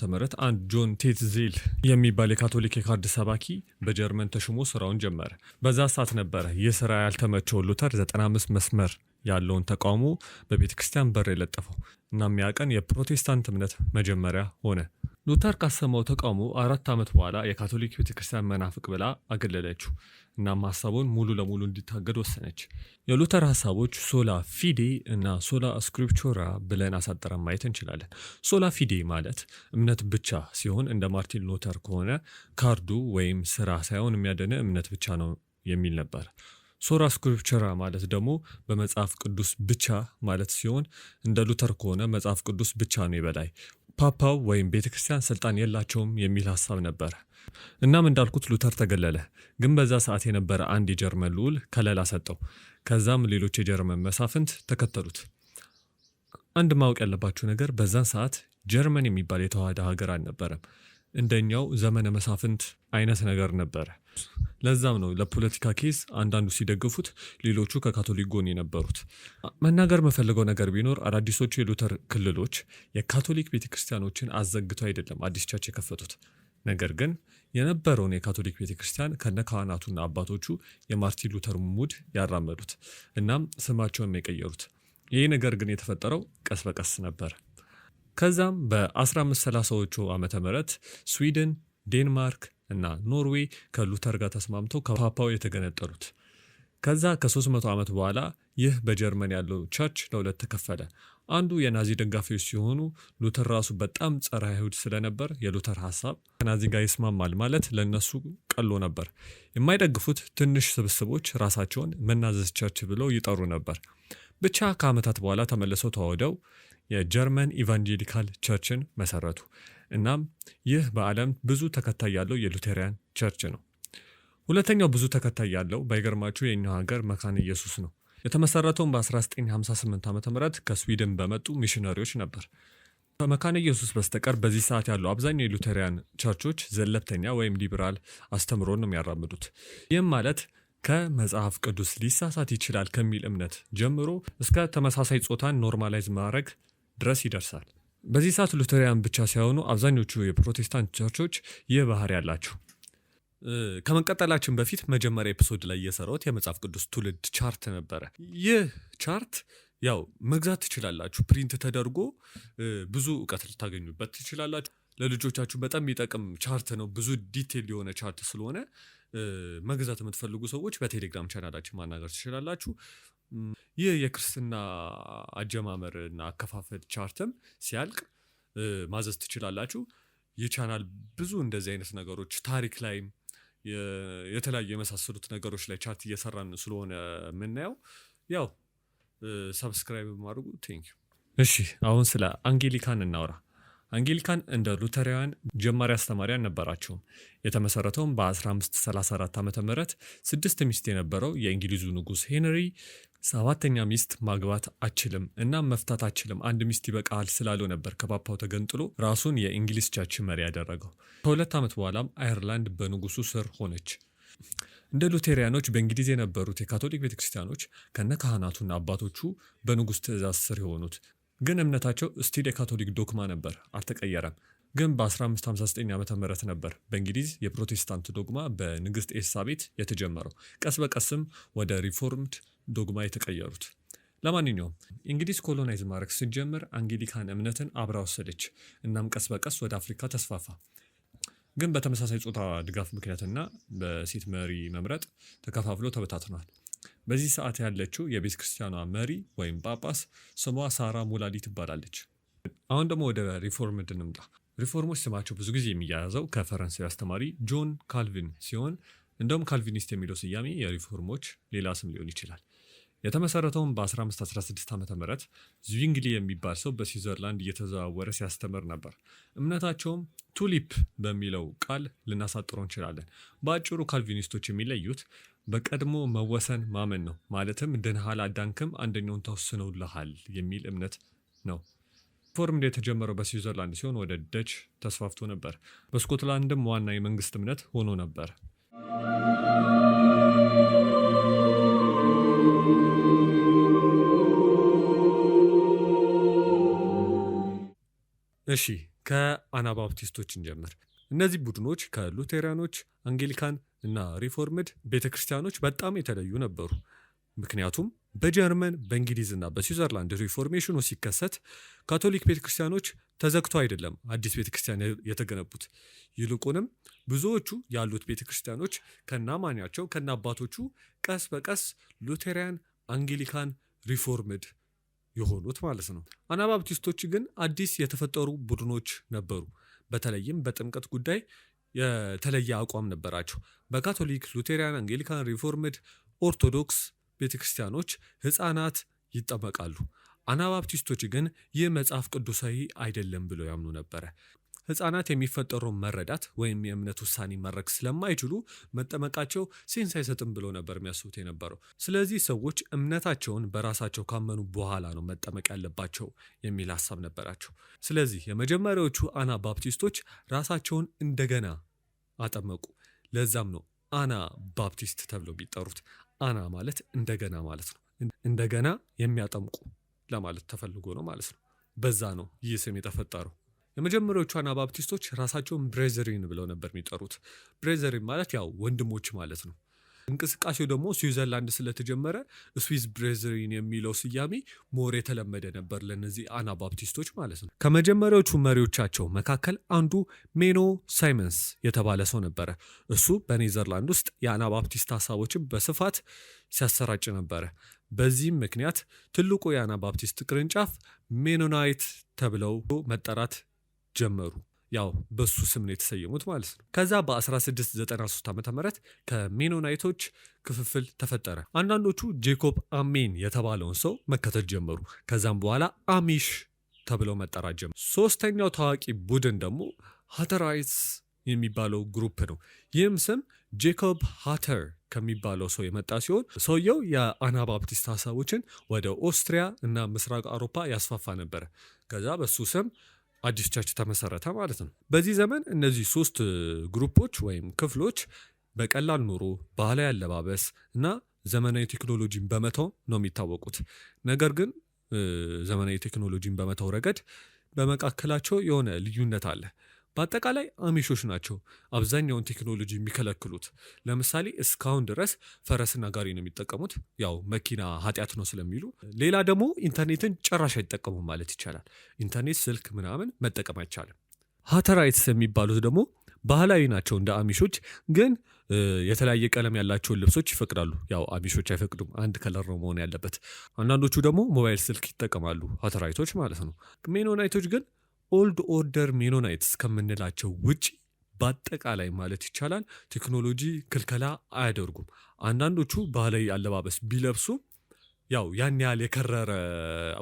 አንድ ጆን ቴትዜል የሚባል የካቶሊክ የካርድ ሰባኪ በጀርመን ተሹሞ ስራውን ጀመረ። በዛ ሰዓት ነበረ ይህ ስራ ያልተመቸው ሉተር 95 መስመር ያለውን ተቃውሞ በቤተ ክርስቲያን በር የለጠፈው። እናም ያ ቀን የፕሮቴስታንት እምነት መጀመሪያ ሆነ። ሉተር ካሰማው ተቃውሞ 4 ዓመት በኋላ የካቶሊክ ቤተ ክርስቲያን መናፍቅ ብላ አገለለችው። እናም ሀሳቡን ሙሉ ለሙሉ እንዲታገድ ወሰነች። የሉተር ሀሳቦች ሶላ ፊዴ እና ሶላ ስክሪፕቹራ ብለን አሳጠረን ማየት እንችላለን። ሶላ ፊዴ ማለት እምነት ብቻ ሲሆን እንደ ማርቲን ሉተር ከሆነ ካርዱ ወይም ስራ ሳይሆን የሚያድን እምነት ብቻ ነው የሚል ነበር። ሶላ ስክሪፕቹራ ማለት ደግሞ በመጽሐፍ ቅዱስ ብቻ ማለት ሲሆን እንደ ሉተር ከሆነ መጽሐፍ ቅዱስ ብቻ ነው የበላይ፣ ፓፓው ወይም ቤተክርስቲያን ስልጣን የላቸውም የሚል ሀሳብ ነበር። እናም እንዳልኩት ሉተር ተገለለ። ግን በዛ ሰዓት የነበረ አንድ የጀርመን ልዑል ከለላ ሰጠው። ከዛም ሌሎች የጀርመን መሳፍንት ተከተሉት። አንድ ማወቅ ያለባችሁ ነገር በዛን ሰዓት ጀርመን የሚባል የተዋሃደ ሀገር አልነበረም። እንደኛው ዘመነ መሳፍንት አይነት ነገር ነበረ። ለዛም ነው ለፖለቲካ ኬዝ አንዳንዱ ሲደግፉት፣ ሌሎቹ ከካቶሊክ ጎን የነበሩት። መናገር መፈልገው ነገር ቢኖር አዳዲሶቹ የሉተር ክልሎች የካቶሊክ ቤተክርስቲያኖችን አዘግተው አይደለም አዲስ ቸርች የከፈቱት። ነገር ግን የነበረውን የካቶሊክ ቤተክርስቲያን ከነ ካህናቱና አባቶቹ የማርቲን ሉተር ሙድ ያራመዱት እናም ስማቸውን የቀየሩት። ይህ ነገር ግን የተፈጠረው ቀስ በቀስ ነበር። ከዛም በ1530ዎቹ ዓመተ ምህረት ስዊድን፣ ዴንማርክ እና ኖርዌይ ከሉተር ጋር ተስማምተው ከፓፓው የተገነጠሉት። ከዛ ከ300 ዓመት በኋላ ይህ በጀርመን ያለው ቸርች ለሁለት ተከፈለ። አንዱ የናዚ ደጋፊዎች ሲሆኑ ሉተር ራሱ በጣም ጸረ አይሁድ ስለነበር የሉተር ሐሳብ ከናዚ ጋር ይስማማል ማለት ለነሱ ቀሎ ነበር። የማይደግፉት ትንሽ ስብስቦች ራሳቸውን መናዘዝ ቸርች ብለው ይጠሩ ነበር። ብቻ ከዓመታት በኋላ ተመልሰው ተዋህደው የጀርመን ኢቫንጀሊካል ቸርችን መሰረቱ። እናም ይህ በዓለም ብዙ ተከታይ ያለው የሉቴሪያን ቸርች ነው። ሁለተኛው ብዙ ተከታይ ያለው ባይገርማችሁ የኛው ሀገር መካነ ኢየሱስ ነው። የተመሰረተውን በ1958 ዓ.ም ከስዊድን በመጡ ሚሽነሪዎች ነበር። ከመካነ ኢየሱስ በስተቀር በዚህ ሰዓት ያለው አብዛኛው የሉቴሪያን ቸርቾች ዘለብተኛ ወይም ሊበራል አስተምሮን ነው የሚያራምዱት። ይህም ማለት ከመጽሐፍ ቅዱስ ሊሳሳት ይችላል ከሚል እምነት ጀምሮ እስከ ተመሳሳይ ጾታን ኖርማላይዝ ማድረግ ድረስ ይደርሳል። በዚህ ሰዓት ሉተሪያን ብቻ ሳይሆኑ አብዛኞቹ የፕሮቴስታንት ቸርቾች ይህ ባህሪ ያላቸው። ከመቀጠላችን በፊት መጀመሪያ ኤፒሶድ ላይ የሰራሁት የመጽሐፍ ቅዱስ ትውልድ ቻርት ነበረ። ይህ ቻርት ያው መግዛት ትችላላችሁ፣ ፕሪንት ተደርጎ ብዙ እውቀት ልታገኙበት ትችላላችሁ። ለልጆቻችሁ በጣም የሚጠቅም ቻርት ነው። ብዙ ዲቴል የሆነ ቻርት ስለሆነ መግዛት የምትፈልጉ ሰዎች በቴሌግራም ቻናላችን ማናገር ትችላላችሁ። ይህ የክርስትና አጀማመር እና አከፋፈል ቻርትም ሲያልቅ ማዘዝ ትችላላችሁ። ይህ ቻናል ብዙ እንደዚህ አይነት ነገሮች ታሪክ ላይም የተለያዩ የመሳሰሉት ነገሮች ላይ ቻርት እየሰራን ስለሆነ የምናየው ያው ሰብስክራይብ ማድረጉ ቴንክ ዩ። እሺ አሁን ስለ አንጌሊካን እናውራ። አንጌሊካን እንደ ሉተራውያን ጀማሪ አስተማሪ አልነበራቸውም። የተመሰረተውም በ1534 ዓመተ ምህረት 6 ሚስት የነበረው የእንግሊዙ ንጉሥ ሄንሪ 7ኛ ሚስት ማግባት አችልም እና መፍታት አችልም፣ አንድ ሚስት ይበቃል ስላለው ነበር ከፓፓው ተገንጥሎ ራሱን የእንግሊዝ ቸርች መሪ ያደረገው። ከ2 ዓመት በኋላም አየርላንድ በንጉሱ ስር ሆነች። እንደ ሉቴሪያኖች በእንግሊዝ የነበሩት የካቶሊክ ቤተክርስቲያኖች ከነ ካህናቱና አባቶቹ በንጉሥ ትእዛዝ ስር የሆኑት ግን እምነታቸው ስቲል የካቶሊክ ዶግማ ነበር፣ አልተቀየረም። ግን በ1559 ዓመተ ምህረት ነበር በእንግሊዝ የፕሮቴስታንት ዶግማ በንግሥት ኤልሳቤጥ የተጀመረው። ቀስ በቀስም ወደ ሪፎርምድ ዶግማ የተቀየሩት። ለማንኛውም እንግሊዝ ኮሎናይዝ ማድረግ ስትጀምር አንጌሊካን እምነትን አብራ ወሰደች። እናም ቀስ በቀስ ወደ አፍሪካ ተስፋፋ። ግን በተመሳሳይ ጾታ ድጋፍ ምክንያትና በሴት መሪ መምረጥ ተከፋፍሎ ተበታትኗል። በዚህ ሰዓት ያለችው የቤተ ክርስቲያኗ መሪ ወይም ጳጳስ ስሟ ሳራ ሙላሊ ትባላለች። አሁን ደግሞ ወደ ሪፎርምድ እንምጣ። ሪፎርሞች ስማቸው ብዙ ጊዜ የሚያያዘው ከፈረንሳዊ አስተማሪ ጆን ካልቪን ሲሆን እንደውም ካልቪኒስት የሚለው ስያሜ የሪፎርሞች ሌላ ስም ሊሆን ይችላል። የተመሰረተውም በ1516 ዓመተ ምህረት ዝዊንግሊ የሚባል ሰው በስዊዘርላንድ እየተዘዋወረ ሲያስተምር ነበር። እምነታቸውም ቱሊፕ በሚለው ቃል ልናሳጥረው እንችላለን። በአጭሩ ካልቪኒስቶች የሚለዩት በቀድሞ መወሰን ማመን ነው። ማለትም ድነሃል አዳንክም አንደኛውን ተወስነውልሃል የሚል እምነት ነው። ሪፎርምድ የተጀመረው በስዊዘርላንድ ሲሆን ወደ ደች ተስፋፍቶ ነበር። በስኮትላንድም ዋና የመንግስት እምነት ሆኖ ነበር። እሺ ከአናባፕቲስቶች እንጀምር። እነዚህ ቡድኖች ከሉቴሪያኖች፣ አንጌሊካን እና ሪፎርምድ ቤተክርስቲያኖች በጣም የተለዩ ነበሩ። ምክንያቱም በጀርመን በእንግሊዝና በስዊዘርላንድ ሪፎርሜሽኑ ሲከሰት ካቶሊክ ቤተክርስቲያኖች ተዘግቶ አይደለም አዲስ ቤተክርስቲያን የተገነቡት። ይልቁንም ብዙዎቹ ያሉት ቤተክርስቲያኖች ከናማኛቸው ከናአባቶቹ ቀስ በቀስ ሉቴሪያን፣ አንጌሊካን፣ ሪፎርምድ የሆኑት ማለት ነው። አናባፕቲስቶች ግን አዲስ የተፈጠሩ ቡድኖች ነበሩ። በተለይም በጥምቀት ጉዳይ የተለየ አቋም ነበራቸው። በካቶሊክ፣ ሉቴሪያን፣ አንጌሊካን፣ ሪፎርምድ፣ ኦርቶዶክስ ቤተክርስቲያኖች ህፃናት ይጠመቃሉ። አናባፕቲስቶች ግን ይህ መጽሐፍ ቅዱሳዊ አይደለም ብለው ያምኑ ነበረ። ህፃናት የሚፈጠረውን መረዳት ወይም የእምነት ውሳኔ ማድረግ ስለማይችሉ መጠመቃቸው ሴንስ አይሰጥም ብለው ነበር የሚያስቡት የነበረው። ስለዚህ ሰዎች እምነታቸውን በራሳቸው ካመኑ በኋላ ነው መጠመቅ ያለባቸው የሚል ሀሳብ ነበራቸው። ስለዚህ የመጀመሪያዎቹ አናባፕቲስቶች ራሳቸውን እንደገና አጠመቁ። ለዛም ነው አና ባፕቲስት ተብለው የሚጠሩት። አና ማለት እንደገና ማለት ነው። እንደገና የሚያጠምቁ ለማለት ተፈልጎ ነው ማለት ነው። በዛ ነው ይህ ስም የተፈጠረው። የመጀመሪያዎቹ አናባፕቲስቶች ራሳቸውን ብሬዘሪን ብለው ነበር የሚጠሩት። ብሬዘሪን ማለት ያው ወንድሞች ማለት ነው። እንቅስቃሴው ደግሞ ስዊዘርላንድ ስለተጀመረ ስዊዝ ብሬዘሪን የሚለው ስያሜ ሞር የተለመደ ነበር ለነዚህ አናባፕቲስቶች ማለት ነው። ከመጀመሪያዎቹ መሪዎቻቸው መካከል አንዱ ሜኖ ሳይመንስ የተባለ ሰው ነበረ። እሱ በኔዘርላንድ ውስጥ የአናባፕቲስት ሀሳቦችን በስፋት ሲያሰራጭ ነበረ። በዚህም ምክንያት ትልቁ የአናባፕቲስት ቅርንጫፍ ሜኖናይት ተብለው መጠራት ጀመሩ። ያው በሱ ስም ነው የተሰየሙት ማለት ነው። ከዛ በ1693 ዓመተ ምህረት ከሜኖናይቶች ክፍፍል ተፈጠረ። አንዳንዶቹ ጄኮብ አሜን የተባለውን ሰው መከተል ጀመሩ። ከዛም በኋላ አሚሽ ተብለው መጠራት ጀመሩ። ሶስተኛው ታዋቂ ቡድን ደግሞ ሃተራይትስ የሚባለው ግሩፕ ነው። ይህም ስም ጄኮብ ሃተር ከሚባለው ሰው የመጣ ሲሆን ሰውየው የአናባፕቲስት ሀሳቦችን ወደ ኦስትሪያ እና ምስራቅ አውሮፓ ያስፋፋ ነበረ። ከዛ በሱ ስም አዲስ ቸርች ተመሰረተ ማለት ነው። በዚህ ዘመን እነዚህ ሶስት ግሩፖች ወይም ክፍሎች በቀላል ኑሮ፣ ባህላዊ አለባበስ እና ዘመናዊ ቴክኖሎጂን በመተው ነው የሚታወቁት። ነገር ግን ዘመናዊ ቴክኖሎጂን በመተው ረገድ በመካከላቸው የሆነ ልዩነት አለ። በአጠቃላይ አሚሾች ናቸው አብዛኛውን ቴክኖሎጂ የሚከለክሉት። ለምሳሌ እስካሁን ድረስ ፈረስና ጋሪ ነው የሚጠቀሙት፣ ያው መኪና ኃጢአት ነው ስለሚሉ። ሌላ ደግሞ ኢንተርኔትን ጭራሽ አይጠቀሙም ማለት ይቻላል። ኢንተርኔት፣ ስልክ ምናምን መጠቀም አይቻልም። ሃተራይትስ የሚባሉት ደግሞ ባህላዊ ናቸው እንደ አሚሾች፣ ግን የተለያየ ቀለም ያላቸውን ልብሶች ይፈቅዳሉ። ያው አሚሾች አይፈቅዱም፣ አንድ ከለር ነው መሆን ያለበት። አንዳንዶቹ ደግሞ ሞባይል ስልክ ይጠቀማሉ፣ ሀተራይቶች ማለት ነው። ሜኖናይቶች ግን ኦልድ ኦርደር ሜኖናይትስ ከምንላቸው ውጪ በአጠቃላይ ማለት ይቻላል ቴክኖሎጂ ክልከላ አያደርጉም። አንዳንዶቹ ባህላዊ አለባበስ ቢለብሱ ያው ያን ያህል የከረረ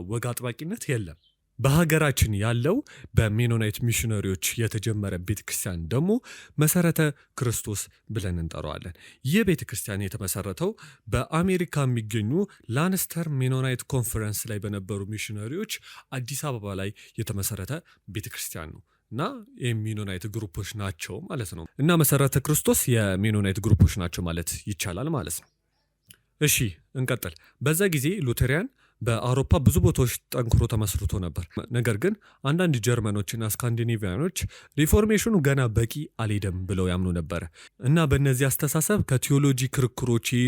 ወግ አጥባቂነት የለም። በሀገራችን ያለው በሜኖናይት ሚሽነሪዎች የተጀመረ ቤተክርስቲያን ደግሞ መሰረተ ክርስቶስ ብለን እንጠራዋለን። ይህ ቤተክርስቲያን የተመሰረተው በአሜሪካ የሚገኙ ላንስተር ሜኖናይት ኮንፈረንስ ላይ በነበሩ ሚሽነሪዎች አዲስ አበባ ላይ የተመሰረተ ቤተክርስቲያን ነው እና የሜኖናይት ግሩፖች ናቸው ማለት ነው። እና መሰረተ ክርስቶስ የሜኖናይት ግሩፖች ናቸው ማለት ይቻላል ማለት ነው። እሺ እንቀጥል። በዛ ጊዜ ሉተሪያን በአውሮፓ ብዙ ቦታዎች ጠንክሮ ተመስርቶ ነበር። ነገር ግን አንዳንድ ጀርመኖችና ስካንዲኔቪያኖች ሪፎርሜሽኑ ገና በቂ አልሄደም ብለው ያምኑ ነበር እና በእነዚህ አስተሳሰብ ከቴዎሎጂ ክርክሮች ይህ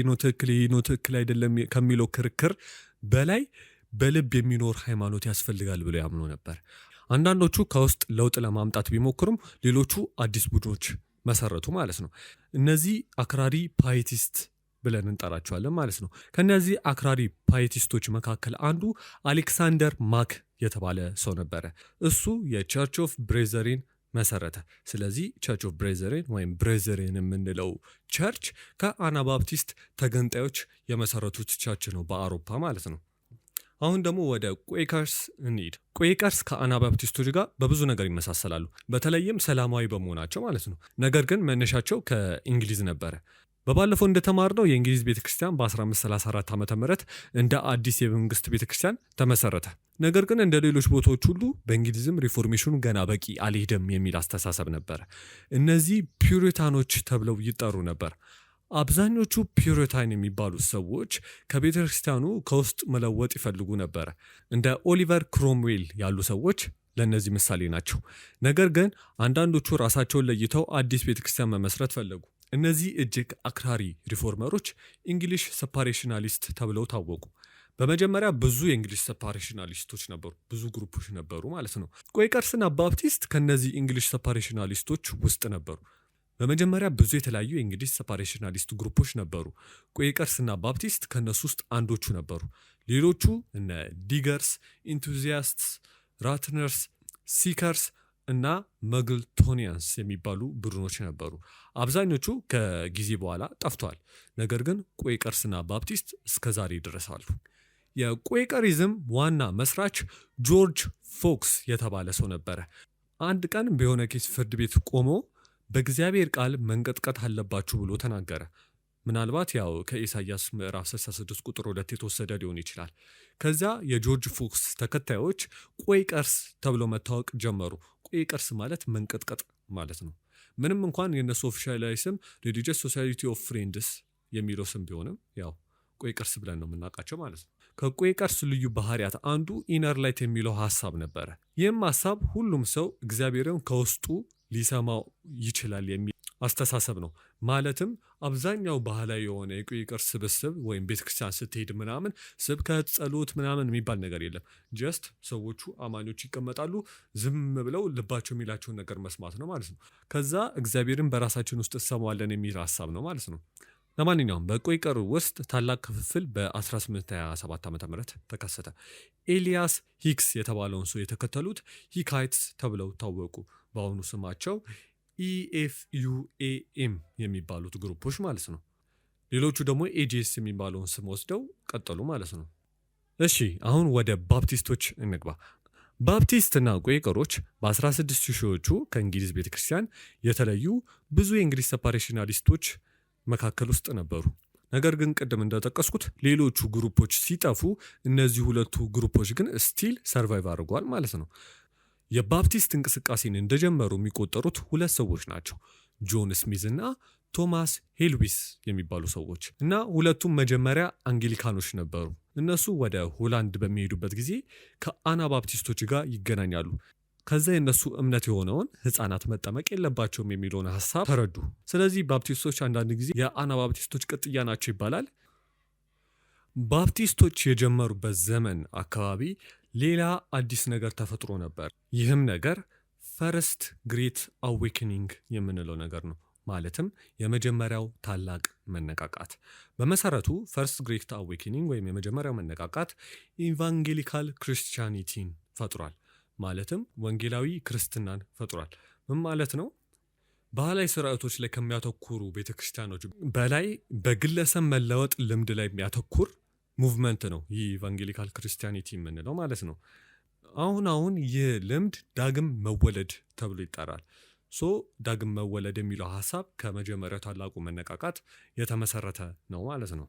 ነው ትክክል አይደለም ከሚለው ክርክር በላይ በልብ የሚኖር ሃይማኖት ያስፈልጋል ብለው ያምኑ ነበር። አንዳንዶቹ ከውስጥ ለውጥ ለማምጣት ቢሞክሩም ሌሎቹ አዲስ ቡድኖች መሰረቱ ማለት ነው። እነዚህ አክራሪ ፓይቲስት ብለን እንጠራቸዋለን ማለት ነው። ከነዚህ አክራሪ ፓይቲስቶች መካከል አንዱ አሌክሳንደር ማክ የተባለ ሰው ነበረ። እሱ የቸርች ኦፍ ብሬዘሪን መሰረተ። ስለዚህ ቸርች ኦፍ ብሬዘሪን ወይም ብሬዘሪን የምንለው ቸርች ከአናባፕቲስት ተገንጣዮች የመሰረቱት ቸርች ነው በአውሮፓ ማለት ነው። አሁን ደግሞ ወደ ቁዌከርስ እንሂድ። ቁዌከርስ ከአናባፕቲስቶች ጋር በብዙ ነገር ይመሳሰላሉ፣ በተለይም ሰላማዊ በመሆናቸው ማለት ነው። ነገር ግን መነሻቸው ከእንግሊዝ ነበረ። በባለፈው እንደተማርነው የእንግሊዝ ቤተክርስቲያን በ1534 ዓ ም እንደ አዲስ የመንግስት ቤተክርስቲያን ተመሰረተ። ነገር ግን እንደ ሌሎች ቦታዎች ሁሉ በእንግሊዝም ሪፎርሜሽኑ ገና በቂ አልሄደም የሚል አስተሳሰብ ነበረ። እነዚህ ፒውሪታኖች ተብለው ይጠሩ ነበር። አብዛኞቹ ፒውሪታን የሚባሉት ሰዎች ከቤተክርስቲያኑ ከውስጥ መለወጥ ይፈልጉ ነበረ። እንደ ኦሊቨር ክሮምዌል ያሉ ሰዎች ለእነዚህ ምሳሌ ናቸው። ነገር ግን አንዳንዶቹ ራሳቸውን ለይተው አዲስ ቤተክርስቲያን መመስረት ፈለጉ። እነዚህ እጅግ አክራሪ ሪፎርመሮች እንግሊሽ ሰፓሬሽናሊስት ተብለው ታወቁ። በመጀመሪያ ብዙ የእንግሊሽ ሰፓሬሽናሊስቶች ነበሩ፣ ብዙ ግሩፖች ነበሩ ማለት ነው። ቁዌከርስና ባፕቲስት ከነዚህ እንግሊሽ ሰፓሬሽናሊስቶች ውስጥ ነበሩ። በመጀመሪያ ብዙ የተለያዩ የእንግሊሽ ሰፓሬሽናሊስት ግሩፖች ነበሩ። ቁዌከርስና ባፕቲስት ከነሱ ውስጥ አንዶቹ ነበሩ። ሌሎቹ እነ ዲገርስ፣ ኢንቱዚያስትስ፣ ራትነርስ፣ ሲከርስ እና መግልቶኒያንስ የሚባሉ ቡድኖች ነበሩ። አብዛኞቹ ከጊዜ በኋላ ጠፍቷል። ነገር ግን ቁዌከርስና ባፕቲስት እስከዛሬ ይደረሳሉ። የቁዌከሪዝም ዋና መስራች ጆርጅ ፎክስ የተባለ ሰው ነበረ። አንድ ቀን በሆነ ኬስ ፍርድ ቤት ቆሞ በእግዚአብሔር ቃል መንቀጥቀጥ አለባችሁ ብሎ ተናገረ። ምናልባት ያው ከኢሳያስ ምዕራፍ 66 ቁጥር 2 የተወሰደ ሊሆን ይችላል። ከዚያ የጆርጅ ፎክስ ተከታዮች ቁዌከርስ ተብለው መታወቅ ጀመሩ። ቁዌከርስ ማለት መንቀጥቀጥ ማለት ነው። ምንም እንኳን የነሱ ኦፊሻላዊ ስም ሪሊጂየስ ሶሳይቲ ኦፍ ፍሬንድስ የሚለው ስም ቢሆንም ያው ቁዌከርስ ብለን ነው የምናውቃቸው ማለት ነው። ከቁዌከርስ ልዩ ባህሪያት አንዱ ኢነር ላይት የሚለው ሀሳብ ነበረ። ይህም ሀሳብ ሁሉም ሰው እግዚአብሔርን ከውስጡ ሊሰማው ይችላል የሚል አስተሳሰብ ነው። ማለትም አብዛኛው ባህላዊ የሆነ የቁዌከርስ ስብስብ ወይም ቤተክርስቲያን ስትሄድ ምናምን ስብከት፣ ጸሎት ምናምን የሚባል ነገር የለም። ጀስት ሰዎቹ አማኞች ይቀመጣሉ፣ ዝም ብለው ልባቸው የሚላቸውን ነገር መስማት ነው ማለት ነው። ከዛ እግዚአብሔርን በራሳችን ውስጥ እንሰማዋለን የሚል ሀሳብ ነው ማለት ነው። ለማንኛውም በቁዌከር ውስጥ ታላቅ ክፍፍል በ1827 ዓ ም ተከሰተ። ኤሊያስ ሂክስ የተባለውን ሰው የተከተሉት ሂካይትስ ተብለው ታወቁ። በአሁኑ ስማቸው ኢኤፍዩኤኤም የሚባሉት ግሩፖች ማለት ነው። ሌሎቹ ደግሞ ኤጂኤስ የሚባለውን ስም ወስደው ቀጠሉ ማለት ነው። እሺ አሁን ወደ ባፕቲስቶች እንግባ። ባፕቲስትና ቁዌከሮች በ16 ሺዎቹ ከእንግሊዝ ቤተክርስቲያን የተለዩ ብዙ የእንግሊዝ ሰፓሬሽናሊስቶች መካከል ውስጥ ነበሩ። ነገር ግን ቅድም እንደጠቀስኩት ሌሎቹ ግሩፖች ሲጠፉ እነዚህ ሁለቱ ግሩፖች ግን ስቲል ሰርቫይቭ አድርጓል ማለት ነው። የባፕቲስት እንቅስቃሴን እንደጀመሩ የሚቆጠሩት ሁለት ሰዎች ናቸው፣ ጆን ስሚዝ እና ቶማስ ሄልዊስ የሚባሉ ሰዎች እና ሁለቱም መጀመሪያ አንግሊካኖች ነበሩ። እነሱ ወደ ሆላንድ በሚሄዱበት ጊዜ ከአናባፕቲስቶች ጋር ይገናኛሉ። ከዛ የነሱ እምነት የሆነውን ህፃናት መጠመቅ የለባቸውም የሚለውን ሀሳብ ተረዱ። ስለዚህ ባፕቲስቶች አንዳንድ ጊዜ የአናባፕቲስቶች ቅጥያ ናቸው ይባላል። ባፕቲስቶች የጀመሩበት ዘመን አካባቢ ሌላ አዲስ ነገር ተፈጥሮ ነበር። ይህም ነገር ፈርስት ግሬት አዌክኒንግ የምንለው ነገር ነው። ማለትም የመጀመሪያው ታላቅ መነቃቃት። በመሰረቱ ፈርስት ግሬት አዌክኒንግ ወይም የመጀመሪያው መነቃቃት ኢቫንጌሊካል ክርስቲያኒቲን ፈጥሯል። ማለትም ወንጌላዊ ክርስትናን ፈጥሯል። ምን ማለት ነው? ባህላዊ ስርዓቶች ላይ ከሚያተኩሩ ቤተክርስቲያኖች በላይ በግለሰብ መለወጥ ልምድ ላይ የሚያተኩር ሙቭመንት ነው ይህ ኢቫንጌሊካል ክርስቲያኒቲ የምንለው ማለት ነው። አሁን ይህ ልምድ ዳግም መወለድ ተብሎ ይጠራል። ዳግም መወለድ የሚለው ሀሳብ ከመጀመሪያው ታላቁ መነቃቃት የተመሰረተ ነው ማለት ነው።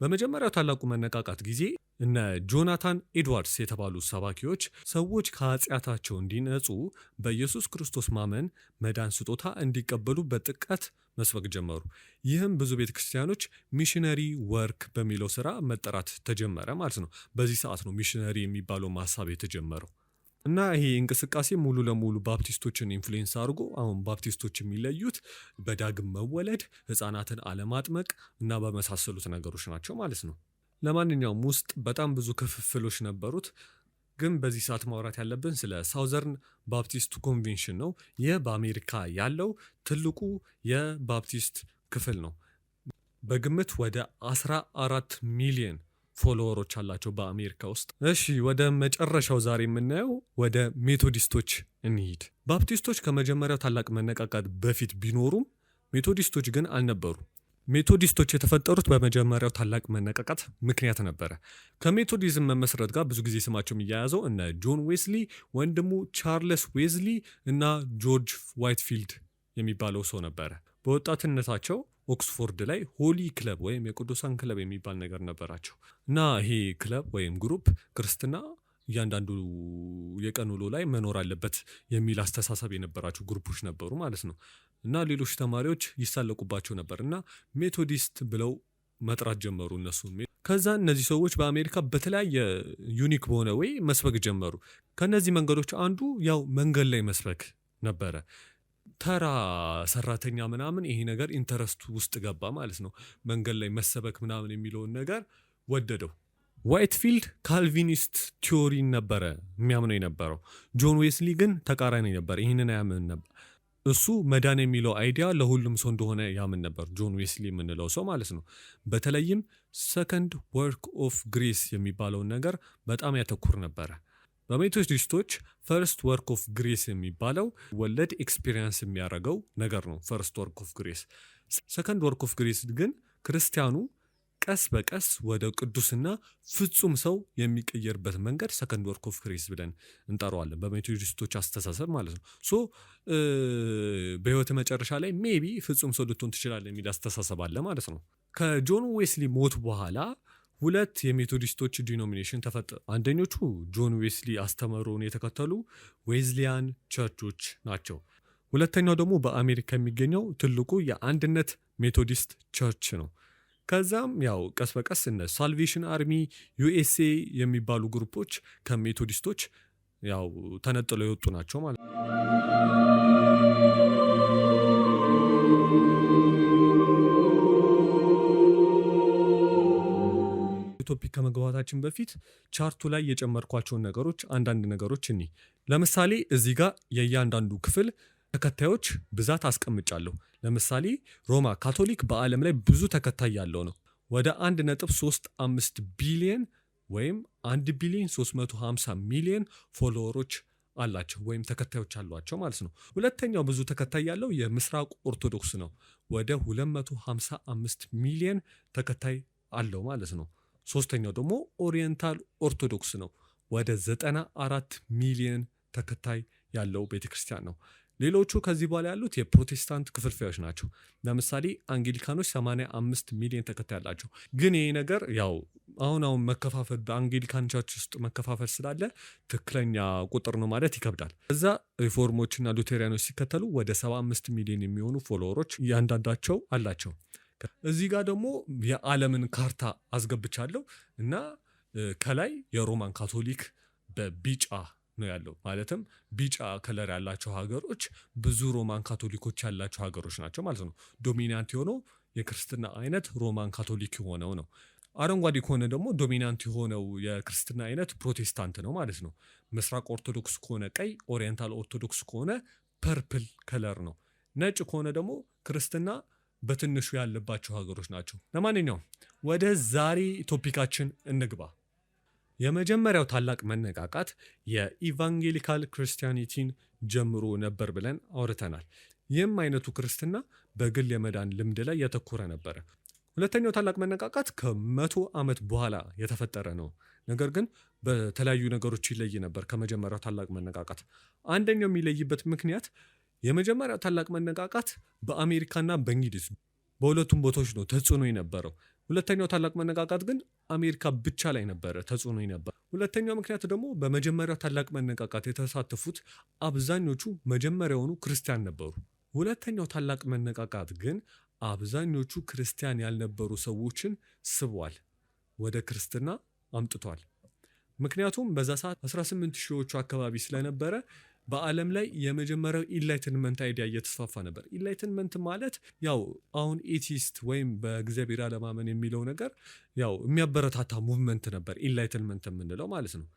በመጀመሪያው ታላቁ መነቃቃት ጊዜ እነ ጆናታን ኤድዋርድስ የተባሉ ሰባኪዎች ሰዎች ከኃጢአታቸው እንዲነጹ በኢየሱስ ክርስቶስ ማመን መዳን ስጦታ እንዲቀበሉ በጥልቀት መስበክ ጀመሩ። ይህም ብዙ ቤተክርስቲያኖች ሚሽነሪ ወርክ በሚለው ስራ መጠራት ተጀመረ ማለት ነው። በዚህ ሰዓት ነው ሚሽነሪ የሚባለው ሀሳብ የተጀመረው እና ይሄ እንቅስቃሴ ሙሉ ለሙሉ ባፕቲስቶችን ኢንፍሉዌንስ አድርጎ አሁን ባፕቲስቶች የሚለዩት በዳግም መወለድ፣ ህፃናትን አለማጥመቅ እና በመሳሰሉት ነገሮች ናቸው ማለት ነው። ለማንኛውም ውስጥ በጣም ብዙ ክፍፍሎች ነበሩት፣ ግን በዚህ ሰዓት ማውራት ያለብን ስለ ሳውዘርን ባፕቲስት ኮንቬንሽን ነው። ይህ በአሜሪካ ያለው ትልቁ የባፕቲስት ክፍል ነው። በግምት ወደ 14 ሚሊዮን ፎሎወሮች አላቸው በአሜሪካ ውስጥ። እሺ ወደ መጨረሻው ዛሬ የምናየው ወደ ሜቶዲስቶች እንሂድ። ባፕቲስቶች ከመጀመሪያው ታላቅ መነቃቃት በፊት ቢኖሩም ሜቶዲስቶች ግን አልነበሩ። ሜቶዲስቶች የተፈጠሩት በመጀመሪያው ታላቅ መነቃቃት ምክንያት ነበረ። ከሜቶዲዝም መመስረት ጋር ብዙ ጊዜ ስማቸው የሚያያዘው እነ ጆን ዌስሊ፣ ወንድሙ ቻርልስ ዌዝሊ እና ጆርጅ ዋይትፊልድ የሚባለው ሰው ነበረ። በወጣትነታቸው ኦክስፎርድ ላይ ሆሊ ክለብ ወይም የቅዱሳን ክለብ የሚባል ነገር ነበራቸው እና ይሄ ክለብ ወይም ግሩፕ ክርስትና እያንዳንዱ የቀን ውሎ ላይ መኖር አለበት የሚል አስተሳሰብ የነበራቸው ግሩፖች ነበሩ ማለት ነው። እና ሌሎች ተማሪዎች ይሳለቁባቸው ነበር እና ሜቶዲስት ብለው መጥራት ጀመሩ እነሱ። ከዛ እነዚህ ሰዎች በአሜሪካ በተለያየ ዩኒክ በሆነ ወይ መስበክ ጀመሩ። ከነዚህ መንገዶች አንዱ ያው መንገድ ላይ መስበክ ነበረ። ተራ ሰራተኛ ምናምን ይሄ ነገር ኢንተረስቱ ውስጥ ገባ ማለት ነው። መንገድ ላይ መሰበክ ምናምን የሚለውን ነገር ወደደው። ዋይትፊልድ ካልቪኒስት ቲዮሪን ነበረ የሚያምነው የነበረው። ጆን ዌስሊ ግን ተቃራኒ ነበር፣ ይህንን አያምን ነበር። እሱ መዳን የሚለው አይዲያ ለሁሉም ሰው እንደሆነ ያምን ነበር፣ ጆን ዌስሊ የምንለው ሰው ማለት ነው። በተለይም ሰከንድ ወርክ ኦፍ ግሬስ የሚባለውን ነገር በጣም ያተኩር ነበረ። በሜቶዲስቶች ፈርስት ወርክ ኦፍ ግሬስ የሚባለው ወለድ ኤክስፒሪየንስ የሚያደርገው ነገር ነው። ፈርስት ወርክ ኦፍ ግሬስ። ሰከንድ ወርክ ኦፍ ግሬስ ግን ክርስቲያኑ ቀስ በቀስ ወደ ቅዱስና ፍጹም ሰው የሚቀየርበት መንገድ ሰከንድ ወርክ ኦፍ ግሬስ ብለን እንጠራዋለን፣ በሜቶዲስቶች አስተሳሰብ ማለት ነው። በህይወት መጨረሻ ላይ ሜቢ ፍጹም ሰው ልትሆን ትችላለህ የሚል አስተሳሰብ አለ ማለት ነው። ከጆን ዌስሊ ሞት በኋላ ሁለት የሜቶዲስቶች ዲኖሚኔሽን ተፈጠሩ። አንደኞቹ ጆን ዌስሊ አስተምህሮውን የተከተሉ ዌዝሊያን ቸርቾች ናቸው። ሁለተኛው ደግሞ በአሜሪካ የሚገኘው ትልቁ የአንድነት ሜቶዲስት ቸርች ነው። ከዛም ያው ቀስ በቀስ እነ ሳልቬሽን አርሚ፣ ዩኤስኤ የሚባሉ ግሩፖች ከሜቶዲስቶች ያው ተነጥለው የወጡ ናቸው ማለት ነው። ቶፒክ ከመግባታችን በፊት ቻርቱ ላይ የጨመርኳቸውን ነገሮች አንዳንድ ነገሮች እኒ ለምሳሌ እዚህ ጋር የእያንዳንዱ ክፍል ተከታዮች ብዛት አስቀምጫለሁ። ለምሳሌ ሮማ ካቶሊክ በዓለም ላይ ብዙ ተከታይ ያለው ነው። ወደ 1.35 ቢሊዮን ወይም 1 ቢሊዮን 350 ሚሊዮን ፎሎወሮች አላቸው ወይም ተከታዮች አሏቸው ማለት ነው። ሁለተኛው ብዙ ተከታይ ያለው የምስራቅ ኦርቶዶክስ ነው። ወደ 255 ሚሊዮን ተከታይ አለው ማለት ነው። ሶስተኛው ደግሞ ኦሪየንታል ኦርቶዶክስ ነው። ወደ 94 ሚሊዮን ተከታይ ያለው ቤተክርስቲያን ነው። ሌሎቹ ከዚህ በኋላ ያሉት የፕሮቴስታንት ክፍልፋዮች ናቸው። ለምሳሌ አንጌሊካኖች 85 ሚሊዮን ተከታይ ያላቸው። ግን ይሄ ነገር ያው አሁን መከፋፈል በአንጌሊካን ቸርች ውስጥ መከፋፈል ስላለ ትክክለኛ ቁጥር ነው ማለት ይከብዳል። እዛ ሪፎርሞችና ሉቴሪያኖች ሲከተሉ ወደ 75 ሚሊዮን የሚሆኑ ፎሎወሮች እያንዳንዳቸው አላቸው። እዚህ ጋር ደግሞ የዓለምን ካርታ አስገብቻለሁ እና ከላይ የሮማን ካቶሊክ በቢጫ ነው ያለው። ማለትም ቢጫ ከለር ያላቸው ሀገሮች ብዙ ሮማን ካቶሊኮች ያላቸው ሀገሮች ናቸው ማለት ነው። ዶሚናንት የሆነው የክርስትና አይነት ሮማን ካቶሊክ የሆነው ነው። አረንጓዴ ከሆነ ደግሞ ዶሚናንት የሆነው የክርስትና አይነት ፕሮቴስታንት ነው ማለት ነው። ምስራቅ ኦርቶዶክስ ከሆነ ቀይ፣ ኦሪየንታል ኦርቶዶክስ ከሆነ ፐርፕል ከለር ነው። ነጭ ከሆነ ደግሞ ክርስትና በትንሹ ያለባቸው ሀገሮች ናቸው። ለማንኛውም ወደ ዛሬ ቶፒካችን እንግባ። የመጀመሪያው ታላቅ መነቃቃት የኢቫንጌሊካል ክርስቲያኒቲን ጀምሮ ነበር ብለን አውርተናል። ይህም አይነቱ ክርስትና በግል የመዳን ልምድ ላይ ያተኮረ ነበረ። ሁለተኛው ታላቅ መነቃቃት ከ100 ዓመት በኋላ የተፈጠረ ነው። ነገር ግን በተለያዩ ነገሮች ይለይ ነበር ከመጀመሪያው ታላቅ መነቃቃት። አንደኛው የሚለይበት ምክንያት የመጀመሪያው ታላቅ መነቃቃት በአሜሪካና በእንግሊዝ በሁለቱም ቦታዎች ነው ተጽዕኖ የነበረው። ሁለተኛው ታላቅ መነቃቃት ግን አሜሪካ ብቻ ላይ ነበረ ተጽዕኖ ነበር። ሁለተኛው ምክንያት ደግሞ በመጀመሪያው ታላቅ መነቃቃት የተሳተፉት አብዛኞቹ መጀመሪያውኑ ክርስቲያን ነበሩ። ሁለተኛው ታላቅ መነቃቃት ግን አብዛኞቹ ክርስቲያን ያልነበሩ ሰዎችን ስቧል፣ ወደ ክርስትና አምጥቷል። ምክንያቱም በዛ ሰዓት 18 ሺዎቹ አካባቢ ስለነበረ በዓለም ላይ የመጀመሪያው ኢንላይትንመንት አይዲያ እየተስፋፋ ነበር። ኢንላይትንመንት ማለት ያው አሁን ኤቲስት ወይም በእግዚአብሔር አለማመን የሚለው ነገር ያው የሚያበረታታ ሙቭመንት ነበር ኢንላይትንመንት የምንለው ማለት ነው።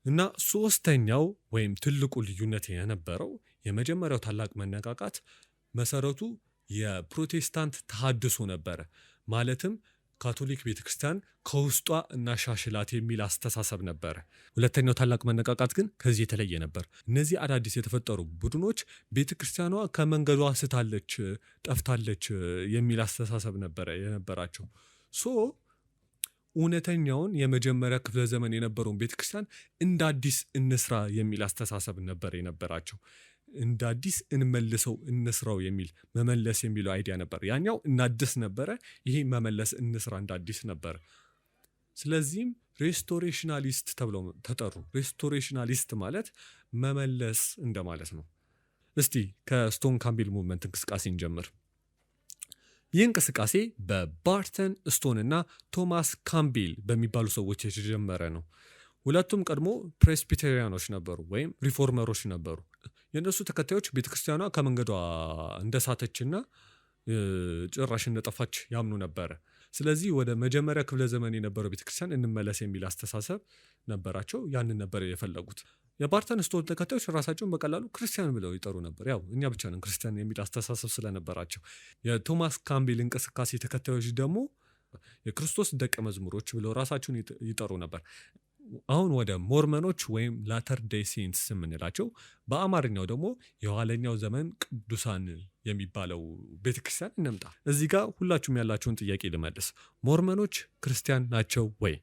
እና ሶስተኛው ወይም ትልቁ ልዩነት የነበረው የመጀመሪያው ታላቅ መነቃቃት መሰረቱ የፕሮቴስታንት ተሐድሶ ነበረ። ማለትም ካቶሊክ ቤተክርስቲያን ከውስጧ እናሻሽላት የሚል አስተሳሰብ ነበረ። ሁለተኛው ታላቅ መነቃቃት ግን ከዚህ የተለየ ነበር። እነዚህ አዳዲስ የተፈጠሩ ቡድኖች ቤተክርስቲያኗ ከመንገዷ ስታለች፣ ጠፍታለች የሚል አስተሳሰብ ነበረ የነበራቸው። እውነተኛውን የመጀመሪያ ክፍለ ዘመን የነበረውን ቤተክርስቲያን እንደ አዲስ እንስራ የሚል አስተሳሰብ ነበር የነበራቸው። እንደ አዲስ እንመልሰው እንስራው የሚል መመለስ የሚለው አይዲያ ነበር። ያኛው እናድስ ነበረ፣ ይሄ መመለስ እንስራ እንደ አዲስ ነበር። ስለዚህም ሬስቶሬሽናሊስት ተብለው ተጠሩ። ሬስቶሬሽናሊስት ማለት መመለስ እንደማለት ነው። እስቲ ከስቶን ካምቤል ሙቭመንት እንቅስቃሴ እንጀምር። ይህ እንቅስቃሴ በባርተን ስቶን እና ቶማስ ካምቤል በሚባሉ ሰዎች የተጀመረ ነው። ሁለቱም ቀድሞ ፕሬስቢቴሪያኖች ነበሩ ወይም ሪፎርመሮች ነበሩ። የእነሱ ተከታዮች ቤተክርስቲያኗ ከመንገዷ እንደሳተችና ጭራሽ እንደጠፋች ያምኑ ነበረ። ስለዚህ ወደ መጀመሪያ ክፍለ ዘመን የነበረው ቤተክርስቲያን እንመለስ የሚል አስተሳሰብ ነበራቸው። ያንን ነበር የፈለጉት። የባርተን ስቶን ተከታዮች ራሳቸውን በቀላሉ ክርስቲያን ብለው ይጠሩ ነበር። ያው እኛ ብቻ ነን ክርስቲያን የሚል አስተሳሰብ ስለነበራቸው። የቶማስ ካምቤል እንቅስቃሴ ተከታዮች ደግሞ የክርስቶስ ደቀ መዝሙሮች ብለው ራሳቸውን ይጠሩ ነበር። አሁን ወደ ሞርመኖች ወይም ላተር ዴይ ሴንትስ የምንላቸው በአማርኛው ደግሞ የኋለኛው ዘመን ቅዱሳን የሚባለው ቤተክርስቲያን እንምጣ። እዚህ ጋር ሁላችሁም ያላችሁን ጥያቄ ልመልስ። ሞርመኖች ክርስቲያን ናቸው ወይ?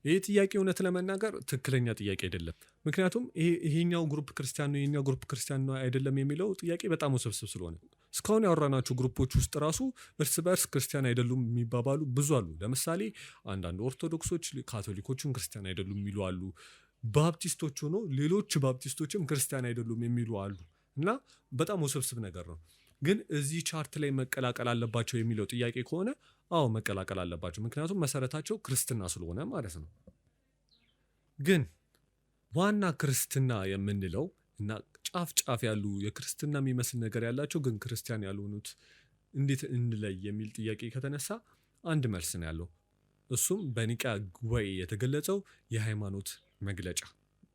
ይህ ጥያቄ እውነት ለመናገር ትክክለኛ ጥያቄ አይደለም። ምክንያቱም ይሄኛው ግሩፕ ክርስቲያን ነው፣ ይሄኛው ግሩፕ ክርስቲያን ነው አይደለም የሚለው ጥያቄ በጣም ውስብስብ ስለሆነ እስካሁን ያወራናቸው ግሩፖች ውስጥ ራሱ እርስ በርስ ክርስቲያን አይደሉም የሚባባሉ ብዙ አሉ። ለምሳሌ አንዳንድ ኦርቶዶክሶች ካቶሊኮችን ክርስቲያን አይደሉም የሚሉ አሉ። ባፕቲስቶች ሆኖ ሌሎች ባፕቲስቶችም ክርስቲያን አይደሉም የሚሉ አሉ። እና በጣም ውስብስብ ነገር ነው። ግን እዚህ ቻርት ላይ መቀላቀል አለባቸው የሚለው ጥያቄ ከሆነ አዎ መቀላቀል አለባቸው። ምክንያቱም መሰረታቸው ክርስትና ስለሆነ ማለት ነው። ግን ዋና ክርስትና የምንለው እና ጫፍ ጫፍ ያሉ የክርስትና የሚመስል ነገር ያላቸው ግን ክርስቲያን ያልሆኑት እንዴት እንለይ የሚል ጥያቄ ከተነሳ አንድ መልስ ነው ያለው። እሱም በኒቅያ ጉባኤ የተገለጸው የሃይማኖት መግለጫ።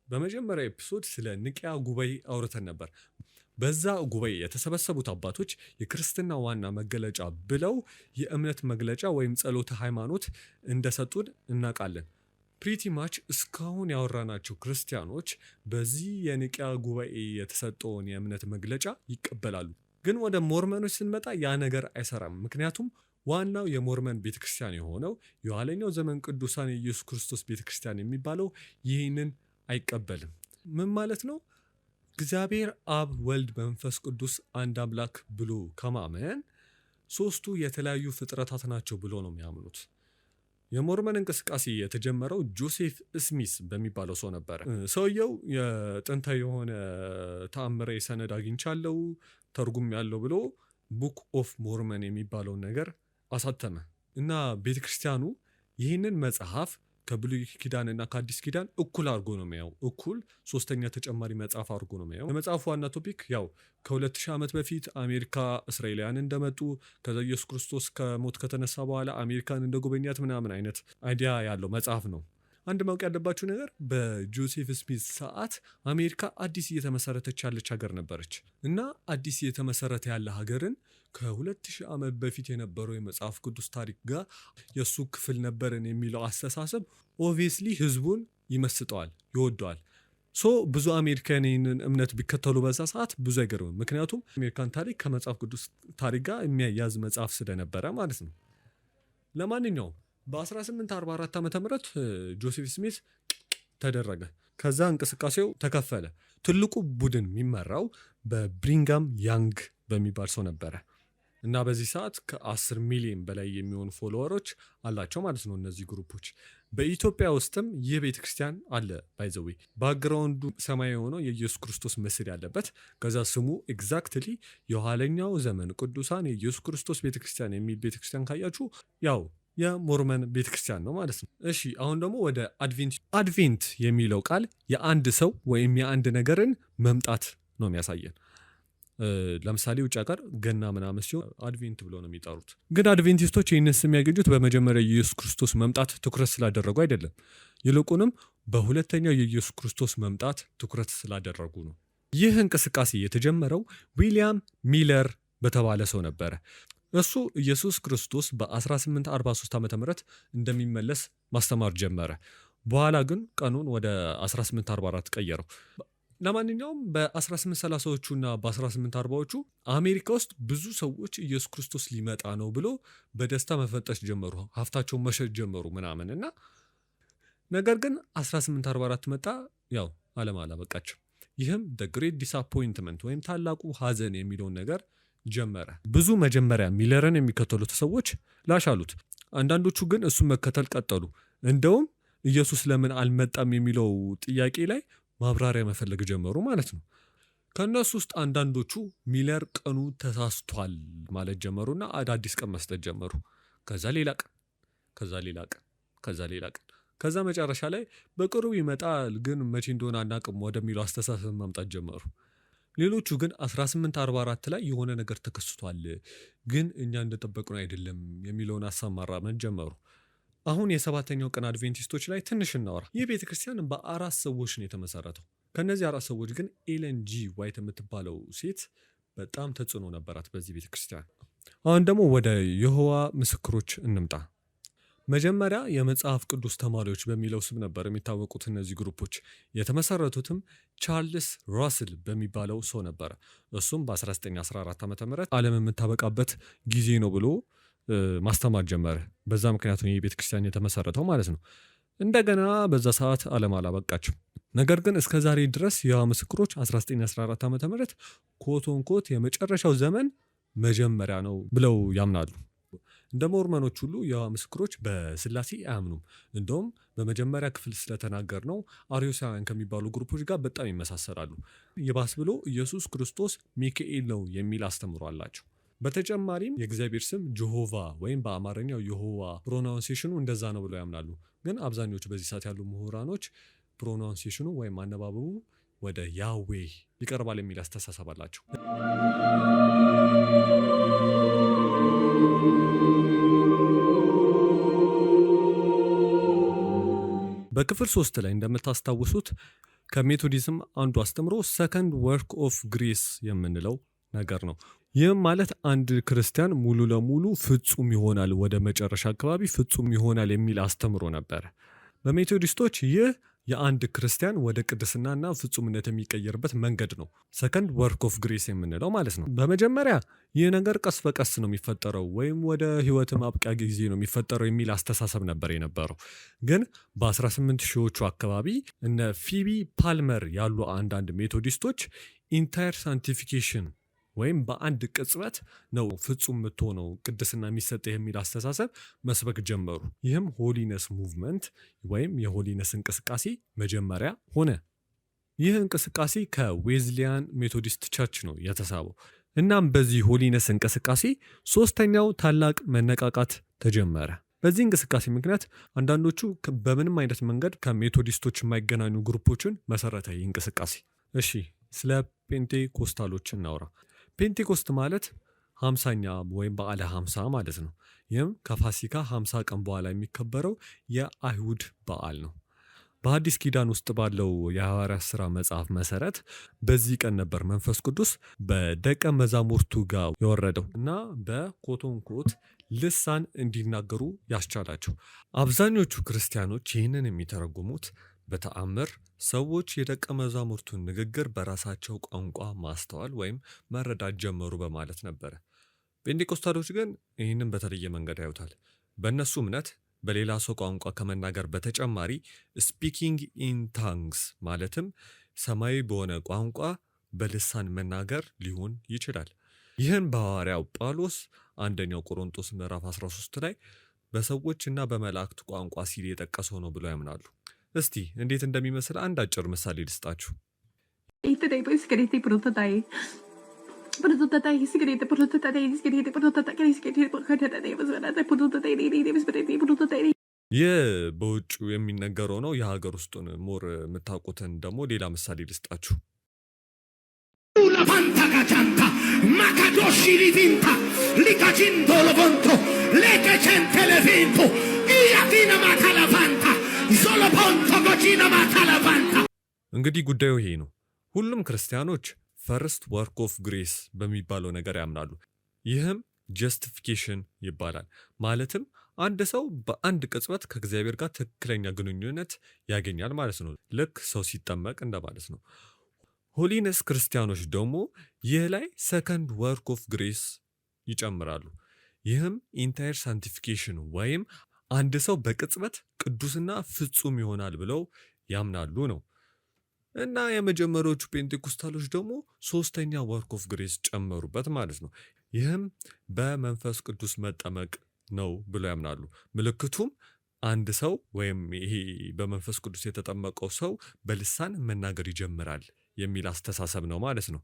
በመጀመሪያ ኤፒሶድ ስለ ኒቅያ ጉባኤ አውርተን ነበር። በዛ ጉባኤ የተሰበሰቡት አባቶች የክርስትና ዋና መገለጫ ብለው የእምነት መግለጫ ወይም ጸሎተ ሃይማኖት እንደሰጡን እናውቃለን። ፕሪቲ ማች እስካሁን ያወራናቸው ክርስቲያኖች በዚህ የኒቅያ ጉባኤ የተሰጠውን የእምነት መግለጫ ይቀበላሉ። ግን ወደ ሞርመኖች ስንመጣ ያ ነገር አይሰራም። ምክንያቱም ዋናው የሞርመን ቤተክርስቲያን የሆነው የኋለኛው ዘመን ቅዱሳን የኢየሱስ ክርስቶስ ቤተክርስቲያን የሚባለው ይህንን አይቀበልም። ምን ማለት ነው? እግዚአብሔር አብ፣ ወልድ፣ መንፈስ ቅዱስ አንድ አምላክ ብሎ ከማመን ሶስቱ የተለያዩ ፍጥረታት ናቸው ብሎ ነው የሚያምኑት። የሞርመን እንቅስቃሴ የተጀመረው ጆሴፍ ስሚስ በሚባለው ሰው ነበረ። ሰውየው የጥንታዊ የሆነ ተአምራዊ ሰነድ አግኝቻለሁ ተርጉም ያለው ብሎ ቡክ ኦፍ ሞርመን የሚባለውን ነገር አሳተመ እና ቤተክርስቲያኑ ይህንን መጽሐፍ ከብሉይ ኪዳን እና ከአዲስ ኪዳን እኩል አድርጎ ነው የሚያየው። እኩል ሶስተኛ ተጨማሪ መጽሐፍ አድርጎ ነው የሚያየው። የመጽሐፉ ዋና ቶፒክ ያው ከ2000 ዓመት በፊት አሜሪካ እስራኤላውያን እንደመጡ ከዛ ኢየሱስ ክርስቶስ ከሞት ከተነሳ በኋላ አሜሪካን እንደጎበኛት ምናምን አይነት አይዲያ ያለው መጽሐፍ ነው። አንድ ማወቅ ያለባችሁ ነገር በጆሴፍ ስሚዝ ሰዓት አሜሪካ አዲስ እየተመሰረተች ያለች ሀገር ነበረች እና አዲስ እየተመሰረተ ያለ ሀገርን ከ2000 ዓመት በፊት የነበረው የመጽሐፍ ቅዱስ ታሪክ ጋር የእሱ ክፍል ነበርን የሚለው አስተሳሰብ ኦብቪየስሊ ህዝቡን ይመስጠዋል፣ ይወደዋል። ብዙ አሜሪካን ይህንን እምነት ቢከተሉ በዛ ሰዓት ብዙ አይገርምም። ምክንያቱም አሜሪካን ታሪክ ከመጽሐፍ ቅዱስ ታሪክ ጋር የሚያያዝ መጽሐፍ ስለነበረ ማለት ነው። ለማንኛውም በ1844 ዓ.ም ጆሴፍ ስሚዝ ተደረገ። ከዛ እንቅስቃሴው ተከፈለ። ትልቁ ቡድን የሚመራው በብሪንጋም ያንግ በሚባል ሰው ነበረ እና በዚህ ሰዓት ከ10 ሚሊዮን በላይ የሚሆኑ ፎሎወሮች አላቸው ማለት ነው እነዚህ ግሩፖች። በኢትዮጵያ ውስጥም ይህ ቤተክርስቲያን አለ። ባይዘዌ ባክግራውንዱ ሰማያዊ የሆነው የኢየሱስ ክርስቶስ ምስል ያለበት፣ ከዛ ስሙ ኤግዛክትሊ የኋለኛው ዘመን ቅዱሳን የኢየሱስ ክርስቶስ ቤተክርስቲያን የሚል ቤተክርስቲያን ካያችሁ ያው የሞርመን ቤተክርስቲያን ነው ማለት ነው። እሺ አሁን ደግሞ ወደ አድቬንት የሚለው ቃል የአንድ ሰው ወይም የአንድ ነገርን መምጣት ነው የሚያሳየን። ለምሳሌ ውጭ ሀገር ገና ምናምን ሲሆን አድቬንት ብሎ ነው የሚጠሩት። ግን አድቬንቲስቶች ይህንን ስም ያገኙት በመጀመሪያ የኢየሱስ ክርስቶስ መምጣት ትኩረት ስላደረጉ አይደለም፣ ይልቁንም በሁለተኛው የኢየሱስ ክርስቶስ መምጣት ትኩረት ስላደረጉ ነው። ይህ እንቅስቃሴ የተጀመረው ዊሊያም ሚለር በተባለ ሰው ነበረ። እሱ ኢየሱስ ክርስቶስ በ1843 ዓ.ም እንደሚመለስ ማስተማር ጀመረ። በኋላ ግን ቀኑን ወደ 1844 ቀየረው። ለማንኛውም በ1830ዎቹ እና በ1840ዎቹ አሜሪካ ውስጥ ብዙ ሰዎች ኢየሱስ ክርስቶስ ሊመጣ ነው ብሎ በደስታ መፈንጠስ ጀመሩ፣ ሀብታቸውን መሸጥ ጀመሩ ምናምን እና ነገር ግን 1844 መጣ። ያው ዓለም አላበቃችም። ይህም the great disappointment ወይም ታላቁ ሀዘን የሚለውን ነገር ጀመረ። ብዙ መጀመሪያ ሚለርን የሚከተሉት ሰዎች ላሻሉት፣ አንዳንዶቹ ግን እሱን መከተል ቀጠሉ። እንደውም ኢየሱስ ለምን አልመጣም የሚለው ጥያቄ ላይ ማብራሪያ መፈለግ ጀመሩ ማለት ነው። ከእነሱ ውስጥ አንዳንዶቹ ሚለር ቀኑ ተሳስቷል ማለት ጀመሩና አዳዲስ ቀን መስጠት ጀመሩ። ከዛ ሌላ ቀን፣ ከዛ ሌላ ቀን፣ ከዛ ሌላ ቀን፣ ከዛ መጨረሻ ላይ በቅርቡ ይመጣል ግን መቼ እንደሆነ አናቅም ወደሚለው አስተሳሰብ ማምጣት ጀመሩ። ሌሎቹ ግን 1844 ላይ የሆነ ነገር ተከስቷል ግን እኛ እንደጠበቅነው አይደለም የሚለውን ሀሳብ ማራመድ ጀመሩ። አሁን የሰባተኛው ቀን አድቬንቲስቶች ላይ ትንሽ እናወራ። ይህ ቤተክርስቲያን በ4 ሰዎች ነው የተመሰረተው። ከነዚህ 4 ሰዎች ግን ኤለን ጂ ዋይት የምትባለው ሴት በጣም ተጽዕኖ ነበራት በዚህ ቤተክርስቲያን። አሁን ደግሞ ወደ የሆዋ ምስክሮች እንምጣ። መጀመሪያ የመጽሐፍ ቅዱስ ተማሪዎች በሚለው ስም ነበር የሚታወቁት እነዚህ ግሩፖች። የተመሰረቱትም ቻርልስ ራስል በሚባለው ሰው ነበረ። እሱም በ1914 ዓ.ም ዓለም የምታበቃበት ጊዜ ነው ብሎ ማስተማር ጀመረ። በዛ ምክንያቱ ነው የቤተ ክርስቲያን የተመሰረተው ማለት ነው። እንደገና በዛ ሰዓት ዓለም አላበቃችም። ነገር ግን እስከ ዛሬ ድረስ የሆዋ ምስክሮች 1914 ዓ.ም ኮት የመጨረሻው ዘመን መጀመሪያ ነው ብለው ያምናሉ። እንደ ሞርመኖች ሁሉ የሆዋ ምስክሮች በስላሴ አያምኑም። እንደውም በመጀመሪያ ክፍል ስለተናገር ነው አርዮሳውያን ከሚባሉ ግሩፖች ጋር በጣም ይመሳሰላሉ። ይባስ ብሎ ኢየሱስ ክርስቶስ ሚካኤል ነው የሚል አስተምሮ አላቸው። በተጨማሪም የእግዚአብሔር ስም ጀሆቫ ወይም በአማርኛው የሆዋ ፕሮናውንሴሽኑ እንደዛ ነው ብለው ያምናሉ። ግን አብዛኞቹ በዚህ ሰዓት ያሉ ምሁራኖች ፕሮናውንሴሽኑ ወይም አነባበቡ ወደ ያዌ ይቀርባል የሚል አስተሳሰብ አላቸው። በክፍል 3 ላይ እንደምታስታውሱት ከሜቶዲዝም አንዱ አስተምሮ ሰከንድ ወርክ ኦፍ ግሬስ የምንለው ነገር ነው። ይህም ማለት አንድ ክርስቲያን ሙሉ ለሙሉ ፍጹም ይሆናል፣ ወደ መጨረሻ አካባቢ ፍጹም ይሆናል የሚል አስተምሮ ነበር። በሜቶዲስቶች ይህ የአንድ ክርስቲያን ወደ ቅድስናና ፍጹምነት የሚቀየርበት መንገድ ነው፣ ሰከንድ ወርክ ኦፍ ግሬስ የምንለው ማለት ነው። በመጀመሪያ ይህ ነገር ቀስ በቀስ ነው የሚፈጠረው ወይም ወደ ህይወት ማብቂያ ጊዜ ነው የሚፈጠረው የሚል አስተሳሰብ ነበር የነበረው። ግን በ18 ሺዎቹ አካባቢ እነ ፊቢ ፓልመር ያሉ አንዳንድ ሜቶዲስቶች ኢንታየር ሳንቲፊኬሽን ወይም በአንድ ቅጽበት ነው ፍጹም የምትሆነው ቅድስና የሚሰጥ የሚል አስተሳሰብ መስበክ ጀመሩ። ይህም ሆሊነስ ሙቭመንት ወይም የሆሊነስ እንቅስቃሴ መጀመሪያ ሆነ። ይህ እንቅስቃሴ ከዌዝሊያን ሜቶዲስት ቸርች ነው የተሳበው። እናም በዚህ ሆሊነስ እንቅስቃሴ 3ኛው ታላቅ መነቃቃት ተጀመረ። በዚህ እንቅስቃሴ ምክንያት አንዳንዶቹ በምንም አይነት መንገድ ከሜቶዲስቶች የማይገናኙ ግሩፖችን መሰረተ። ይህ እንቅስቃሴ እሺ፣ ስለ ፔንቴኮስታሎች እናውራ። ፔንቴኮስት ማለት 50ኛ ወይም በዓለ 50 ማለት ነው። ይህም ከፋሲካ 50 ቀን በኋላ የሚከበረው የአይሁድ በዓል ነው። በአዲስ ኪዳን ውስጥ ባለው የሐዋርያት ሥራ መጽሐፍ መሰረት በዚህ ቀን ነበር መንፈስ ቅዱስ በደቀ መዛሙርቱ ጋር የወረደው እና በኮቶንኮት ልሳን እንዲናገሩ ያስቻላቸው። አብዛኞቹ ክርስቲያኖች ይህንን የሚተረጉሙት በተአምር ሰዎች የደቀ መዛሙርቱን ንግግር በራሳቸው ቋንቋ ማስተዋል ወይም መረዳት ጀመሩ በማለት ነበረ። ፔንቴኮስታሎች ግን ይህንን በተለየ መንገድ ያዩታል። በእነሱ እምነት በሌላ ሰው ቋንቋ ከመናገር በተጨማሪ ስፒኪንግ ኢን ታንግስ ማለትም ሰማያዊ በሆነ ቋንቋ በልሳን መናገር ሊሆን ይችላል። ይህን በሐዋርያው ጳውሎስ አንደኛው ቆሮንቶስ ምዕራፍ 13 ላይ በሰዎችና በመላእክት ቋንቋ ሲል የጠቀሰው ነው ብለው ያምናሉ። እስቲ እንዴት እንደሚመስል አንድ አጭር ምሳሌ ልስጣችሁ። ይህ በውጭ የሚነገረው ነው። የሀገር ውስጡን ሞር የምታውቁትን ደግሞ ሌላ ምሳሌ ልስጣችሁ። ላፋንታ ማካዶሺ ሊቪንታ ሊካቺንቶ ለቦንቶ ሌከቸንተ ለቪንቶ ኢያቲና ማካላፋንታ ዞሎፖንቶ ጎቺና ማካላፋንታ። እንግዲህ ጉዳዩ ይሄ ነው። ሁሉም ክርስቲያኖች ፈርስት ወርክ ኦፍ ግሬስ በሚባለው ነገር ያምናሉ። ይህም ጀስቲፊኬሽን ይባላል። ማለትም አንድ ሰው በአንድ ቅጽበት ከእግዚአብሔር ጋር ትክክለኛ ግንኙነት ያገኛል ማለት ነው። ልክ ሰው ሲጠመቅ እንደማለት ነው። ሆሊነስ ክርስቲያኖች ደግሞ ይህ ላይ ሰከንድ ወርክ ኦፍ ግሬስ ይጨምራሉ። ይህም ኢንታየር ሳንቲፊኬሽን ወይም አንድ ሰው በቅጽበት ቅዱስና ፍጹም ይሆናል ብለው ያምናሉ ነው። እና የመጀመሪያዎቹ ፔንቴኮስታሎች ደግሞ ሶስተኛ ወርክ ኦፍ ግሬስ ጨመሩበት ማለት ነው። ይህም በመንፈስ ቅዱስ መጠመቅ ነው ብለው ያምናሉ። ምልክቱም አንድ ሰው ወይም ይሄ በመንፈስ ቅዱስ የተጠመቀው ሰው በልሳን መናገር ይጀምራል የሚል አስተሳሰብ ነው ማለት ነው።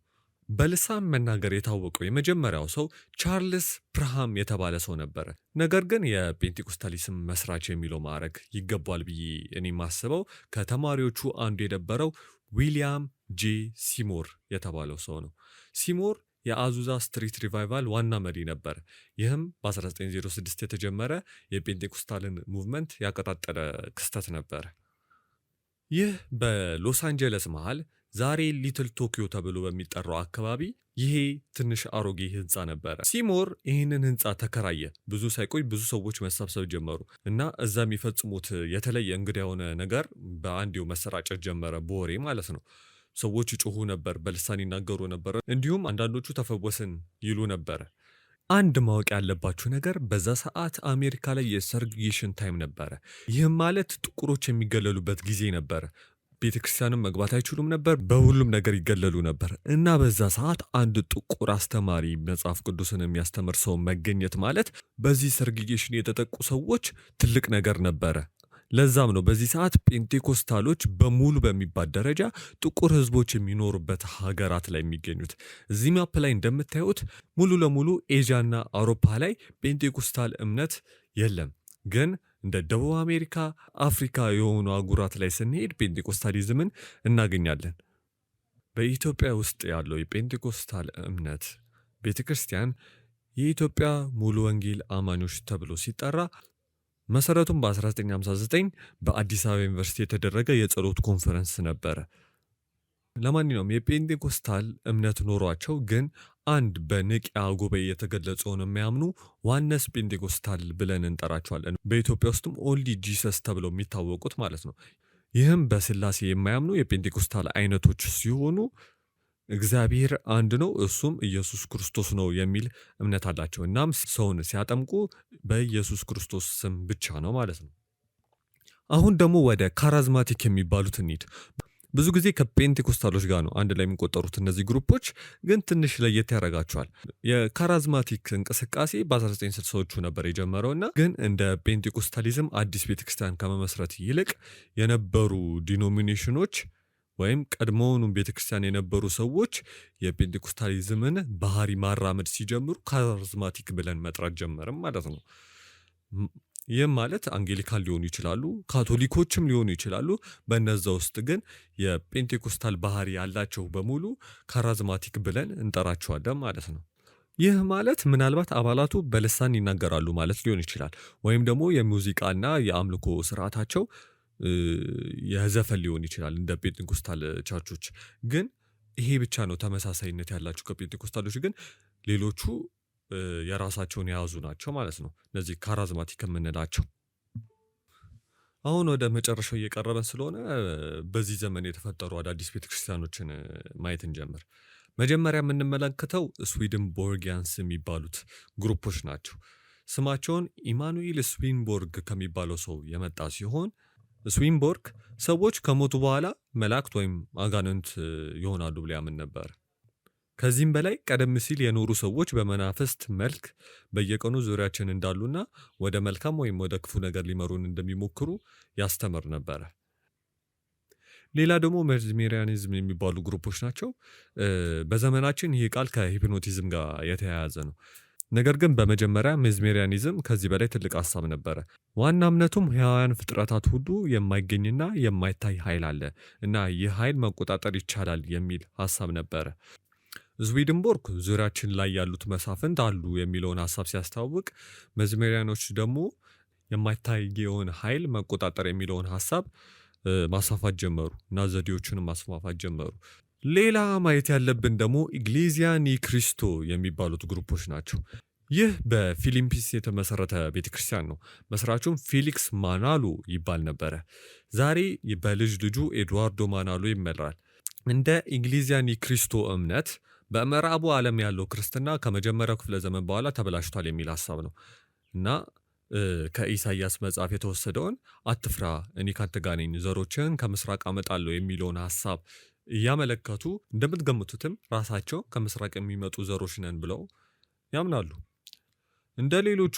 በልሳን መናገር የታወቀው የመጀመሪያው ሰው ቻርልስ ፕርሃም የተባለ ሰው ነበረ። ነገር ግን የፔንቴኮስታሊስም መስራች የሚለው ማዕረግ ይገባል ብዬ እኔ ማስበው ከተማሪዎቹ አንዱ የነበረው ዊሊያም ጄ ሲሞር የተባለው ሰው ነው። ሲሞር የአዙዛ ስትሪት ሪቫይቫል ዋና መሪ ነበር። ይህም በ1906 የተጀመረ የፔንቴኮስታልን ሙቭመንት ያቀጣጠለ ክስተት ነበር። ይህ በሎስ አንጀለስ መሃል ዛሬ ሊትል ቶኪዮ ተብሎ በሚጠራው አካባቢ ይሄ ትንሽ አሮጌ ህንፃ ነበረ። ሲሞር ይህንን ህንፃ ተከራየ። ብዙ ሳይቆይ ብዙ ሰዎች መሰብሰብ ጀመሩ እና እዛ የሚፈጽሙት የተለየ እንግዳ የሆነ ነገር በአንዴው መሰራጨት ጀመረ፣ በወሬ ማለት ነው። ሰዎች ይጮሁ ነበር፣ በልሳን ይናገሩ ነበር፣ እንዲሁም አንዳንዶቹ ተፈወስን ይሉ ነበረ። አንድ ማወቅ ያለባችሁ ነገር በዛ ሰዓት አሜሪካ ላይ የሰርግጌሽን ታይም ነበረ። ይህም ማለት ጥቁሮች የሚገለሉበት ጊዜ ነበረ። ቤተክርስቲያንም መግባት አይችሉም ነበር፣ በሁሉም ነገር ይገለሉ ነበር እና በዛ ሰዓት አንድ ጥቁር አስተማሪ መጽሐፍ ቅዱስን የሚያስተምር ሰው መገኘት ማለት በዚህ ሰርግጌሽን የተጠቁ ሰዎች ትልቅ ነገር ነበረ። ለዛም ነው በዚህ ሰዓት ፔንቴኮስታሎች በሙሉ በሚባል ደረጃ ጥቁር ህዝቦች የሚኖሩበት ሀገራት ላይ የሚገኙት። እዚህ ማፕ ላይ እንደምታዩት ሙሉ ለሙሉ ኤዥያና አውሮፓ ላይ ፔንቴኮስታል እምነት የለም። ግን እንደ ደቡብ አሜሪካ፣ አፍሪካ የሆኑ አህጉራት ላይ ስንሄድ ፔንቴኮስታሊዝምን እናገኛለን። በኢትዮጵያ ውስጥ ያለው የፔንቴኮስታል እምነት ቤተክርስቲያን የኢትዮጵያ ሙሉ ወንጌል አማኞች ተብሎ ሲጠራ መሰረቱም በ1959 በአዲስ አበባ ዩኒቨርሲቲ የተደረገ የጸሎት ኮንፈረንስ ነበረ። ለማንኛውም የፔንቴኮስታል እምነት ኖሯቸው ግን አንድ በኒቅያ ጉባኤ የተገለጸውን የሚያምኑ ዋነስ ፔንቴኮስታል ብለን እንጠራቸዋለን። በኢትዮጵያ ውስጥም ኦንሊ ጂሰስ ተብለው የሚታወቁት ማለት ነው። ይህም በስላሴ የማያምኑ የፔንቴኮስታል አይነቶች ሲሆኑ እግዚአብሔር አንድ ነው፣ እሱም ኢየሱስ ክርስቶስ ነው የሚል እምነት አላቸው። እናም ሰውን ሲያጠምቁ በኢየሱስ ክርስቶስ ስም ብቻ ነው ማለት ነው። አሁን ደግሞ ወደ ካራዝማቲክ የሚባሉት እንሂድ። ብዙ ጊዜ ከፔንቴኮስታሎች ጋር ነው አንድ ላይ የሚቆጠሩት እነዚህ ግሩፖች፣ ግን ትንሽ ለየት ያደርጋቸዋል። የካራዝማቲክ እንቅስቃሴ በ1960ዎቹ ነበር የጀመረው እና ግን እንደ ፔንቴኮስታሊዝም አዲስ ቤተክርስቲያን ከመመስረት ይልቅ የነበሩ ዲኖሚኔሽኖች ወይም ቀድሞውኑ ቤተክርስቲያን የነበሩ ሰዎች የፔንቴኮስታሊዝምን ባህሪ ማራመድ ሲጀምሩ ካሪዝማቲክ ብለን መጥራት ጀመርም ማለት ነው። ይህም ማለት አንጌሊካን ሊሆኑ ይችላሉ፣ ካቶሊኮችም ሊሆኑ ይችላሉ። በእነዛ ውስጥ ግን የጴንቴኮስታል ባህሪ ያላቸው በሙሉ ካራዝማቲክ ብለን እንጠራቸዋለን ማለት ነው። ይህ ማለት ምናልባት አባላቱ በልሳን ይናገራሉ ማለት ሊሆን ይችላል። ወይም ደግሞ የሙዚቃና የአምልኮ ስርዓታቸው የዘፈን ሊሆን ይችላል እንደ ጴንጤኮስታል ቸርቾች። ግን ይሄ ብቻ ነው ተመሳሳይነት ያላቸው ከጴንጤኮስታሎች። ግን ሌሎቹ የራሳቸውን የያዙ ናቸው ማለት ነው፣ እነዚህ ካራዝማቲክ የምንላቸው። አሁን ወደ መጨረሻው እየቀረበን ስለሆነ በዚህ ዘመን የተፈጠሩ አዳዲስ ቤተክርስቲያኖችን ማየት እንጀምር። መጀመሪያ የምንመለከተው ስዊድንቦርጊያንስ የሚባሉት ግሩፖች ናቸው። ስማቸውን ኢማኑኤል ስዊንቦርግ ከሚባለው ሰው የመጣ ሲሆን ስዊንቦርግ ሰዎች ከሞቱ በኋላ መላእክት ወይም አጋንንት ይሆናሉ ብሎ ያምን ነበር። ከዚህም በላይ ቀደም ሲል የኖሩ ሰዎች በመናፍስት መልክ በየቀኑ ዙሪያችን እንዳሉና ወደ መልካም ወይም ወደ ክፉ ነገር ሊመሩን እንደሚሞክሩ ያስተምር ነበረ። ሌላ ደግሞ ሜዝሜሪያኒዝም የሚባሉ ግሩፖች ናቸው። በዘመናችን ይህ ቃል ከሂፕኖቲዝም ጋር የተያያዘ ነው። ነገር ግን በመጀመሪያ ሜዝሜሪያኒዝም ከዚህ በላይ ትልቅ ሀሳብ ነበረ። ዋና እምነቱም ሕያዋን ፍጥረታት ሁሉ የማይገኝና የማይታይ ኃይል አለ እና ይህ ኃይል መቆጣጠር ይቻላል የሚል ሀሳብ ነበረ። ስዊድንቦርግ ዙሪያችን ላይ ያሉት መሳፍንት አሉ የሚለውን ሀሳብ ሲያስተዋውቅ፣ ሜዝሜሪያኖች ደግሞ የማይታየውን ኃይል መቆጣጠር የሚለውን ሀሳብ ማስፋፋት ጀመሩ እና ዘዴዎቹንም ማስፋፋት ጀመሩ። ሌላ ማየት ያለብን ደግሞ ኢግሌዚያ ኒ ክሪስቶ የሚባሉት ግሩፖች ናቸው። ይህ በፊሊፒንስ የተመሰረተ ቤተክርስቲያን ነው። መስራቹም ፌሊክስ ማናሎ ይባል ነበረ። ዛሬ በልጅ ልጁ ኤድዋርዶ ማናሎ ይመራል። እንደ ኢግሌዚያ ኒ ክሪስቶ እምነት በምዕራቡ ዓለም ያለው ክርስትና ከመጀመሪያው ክፍለ ዘመን በኋላ ተበላሽቷል የሚል ሀሳብ ነው እና ከኢሳይያስ መጽሐፍ የተወሰደውን አትፍራ እኔ ካንተ ጋር ነኝ ዘሮችን ከምስራቅ አመጣለሁ የሚለውን ሀሳብ እያመለከቱ እንደምትገምቱትም ራሳቸው ከምስራቅ የሚመጡ ዘሮች ነን ብለው ያምናሉ። እንደ ሌሎቹ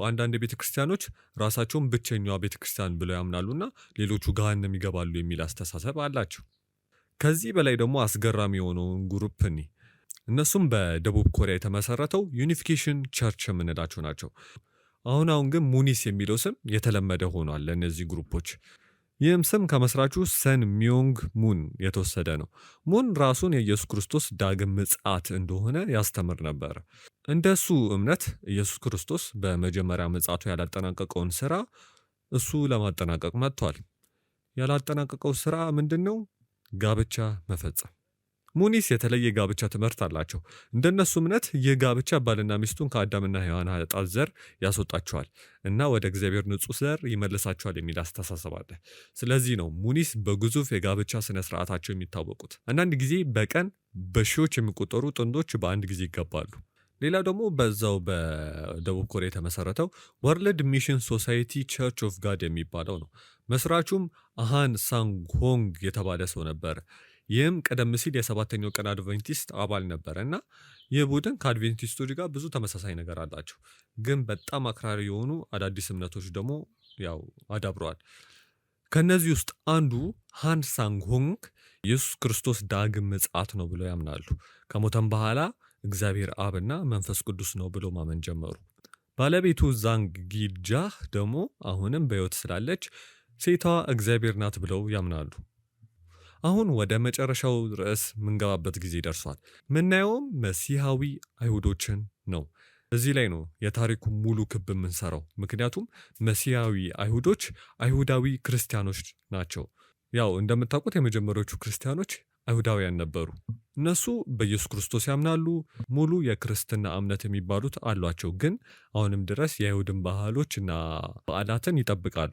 አንዳንድ ቤተክርስቲያኖች ራሳቸውን ብቸኛዋ ቤተክርስቲያን ብለው ያምናሉና ሌሎቹ ገሃነም ይገባሉ የሚል አስተሳሰብ አላቸው። ከዚህ በላይ ደግሞ አስገራሚ የሆነውን ግሩፕ እነሱም በደቡብ ኮሪያ የተመሰረተው ዩኒፊኬሽን ቸርች የምንላቸው ናቸው። አሁን ግን ሙኒስ የሚለው ስም የተለመደ ሆኗል ለእነዚህ ግሩፖች። ይህም ስም ከመስራቹ ሰን ሚዮንግ ሙን የተወሰደ ነው። ሙን ራሱን የኢየሱስ ክርስቶስ ዳግም ምጽአት እንደሆነ ያስተምር ነበር። እንደሱ እምነት ኢየሱስ ክርስቶስ በመጀመሪያ ምጽአቱ ያላጠናቀቀውን ስራ እሱ ለማጠናቀቅ መጥቷል። ያላጠናቀቀው ስራ ምንድን ነው? ጋብቻ መፈጸም። ሙኒስ የተለየ ጋብቻ ትምህርት አላቸው። እንደነሱ እምነት ይህ ጋብቻ ባልና ሚስቱን ከአዳምና ሔዋን ኃጢአት ዘር ያስወጣቸዋል እና ወደ እግዚአብሔር ንጹሕ ዘር ይመልሳቸዋል የሚል አስተሳሰብ አለ። ስለዚህ ነው ሙኒስ በግዙፍ የጋብቻ ስነ ስርዓታቸው የሚታወቁት። አንዳንድ ጊዜ በቀን በሺዎች የሚቆጠሩ ጥንዶች በአንድ ጊዜ ይጋባሉ። ሌላው ደግሞ በዛው በደቡብ ኮሪያ የተመሰረተው ወርልድ ሚሽን ሶሳይቲ ቸርች ኦፍ ጋድ የሚባለው ነው። መስራቹም አሃን ሳንግሆንግ የተባለ ሰው ነበር። ይህም ቀደም ሲል የሰባተኛው ቀን አድቬንቲስት አባል ነበረ እና ይህ ቡድን ከአድቬንቲስቶች ጋር ብዙ ተመሳሳይ ነገር አላቸው። ግን በጣም አክራሪ የሆኑ አዳዲስ እምነቶች ደግሞ ያው አዳብረዋል። ከነዚህ ውስጥ አንዱ ሃን ሳንግሆንግ ኢየሱስ ክርስቶስ ዳግም ምጽአት ነው ብለው ያምናሉ። ከሞተም በኋላ እግዚአብሔር አብና መንፈስ ቅዱስ ነው ብለው ማመን ጀመሩ። ባለቤቱ ዛንግ ጊጃህ ደግሞ አሁንም በሕይወት ስላለች ሴቷ እግዚአብሔር ናት ብለው ያምናሉ። አሁን ወደ መጨረሻው ርዕስ ምንገባበት ጊዜ ደርሷል። ምናየውም መሲሐዊ አይሁዶችን ነው። እዚህ ላይ ነው የታሪኩ ሙሉ ክብ የምንሰራው። ምክንያቱም መሲሐዊ አይሁዶች አይሁዳዊ ክርስቲያኖች ናቸው። ያው እንደምታውቁት የመጀመሪያዎቹ ክርስቲያኖች አይሁዳውያን ነበሩ። እነሱ በኢየሱስ ክርስቶስ ያምናሉ። ሙሉ የክርስትና እምነት የሚባሉት አሏቸው። ግን አሁንም ድረስ የአይሁድን ባህሎች እና በዓላትን ይጠብቃሉ።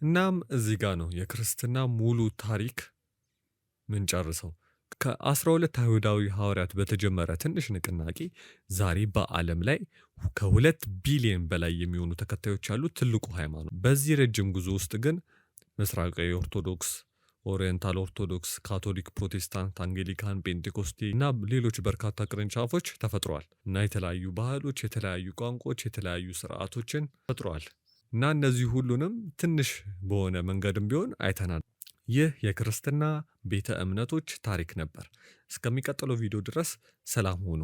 እናም እዚህ ጋር ነው የክርስትና ሙሉ ታሪክ ምንጨርሰው። ከ12 አይሁዳዊ ሐዋርያት በተጀመረ ትንሽ ንቅናቄ ዛሬ በዓለም ላይ ከ2 ቢሊዮን በላይ የሚሆኑ ተከታዮች ያሉት ትልቁ ሃይማኖት። በዚህ ረጅም ጉዞ ውስጥ ግን ምስራቃዊ ኦርቶዶክስ፣ ኦሪየንታል ኦርቶዶክስ፣ ካቶሊክ፣ ፕሮቴስታንት፣ አንጌሊካን፣ ጴንጤኮስቴ እና ሌሎች በርካታ ቅርንጫፎች ተፈጥረዋል እና የተለያዩ ባህሎች፣ የተለያዩ ቋንቋዎች፣ የተለያዩ ስርዓቶችን ፈጥረዋል እና እነዚህ ሁሉንም ትንሽ በሆነ መንገድም ቢሆን አይተናል። ይህ የክርስትና ቤተ እምነቶች ታሪክ ነበር። እስከሚቀጥለው ቪዲዮ ድረስ ሰላም ሁኑ።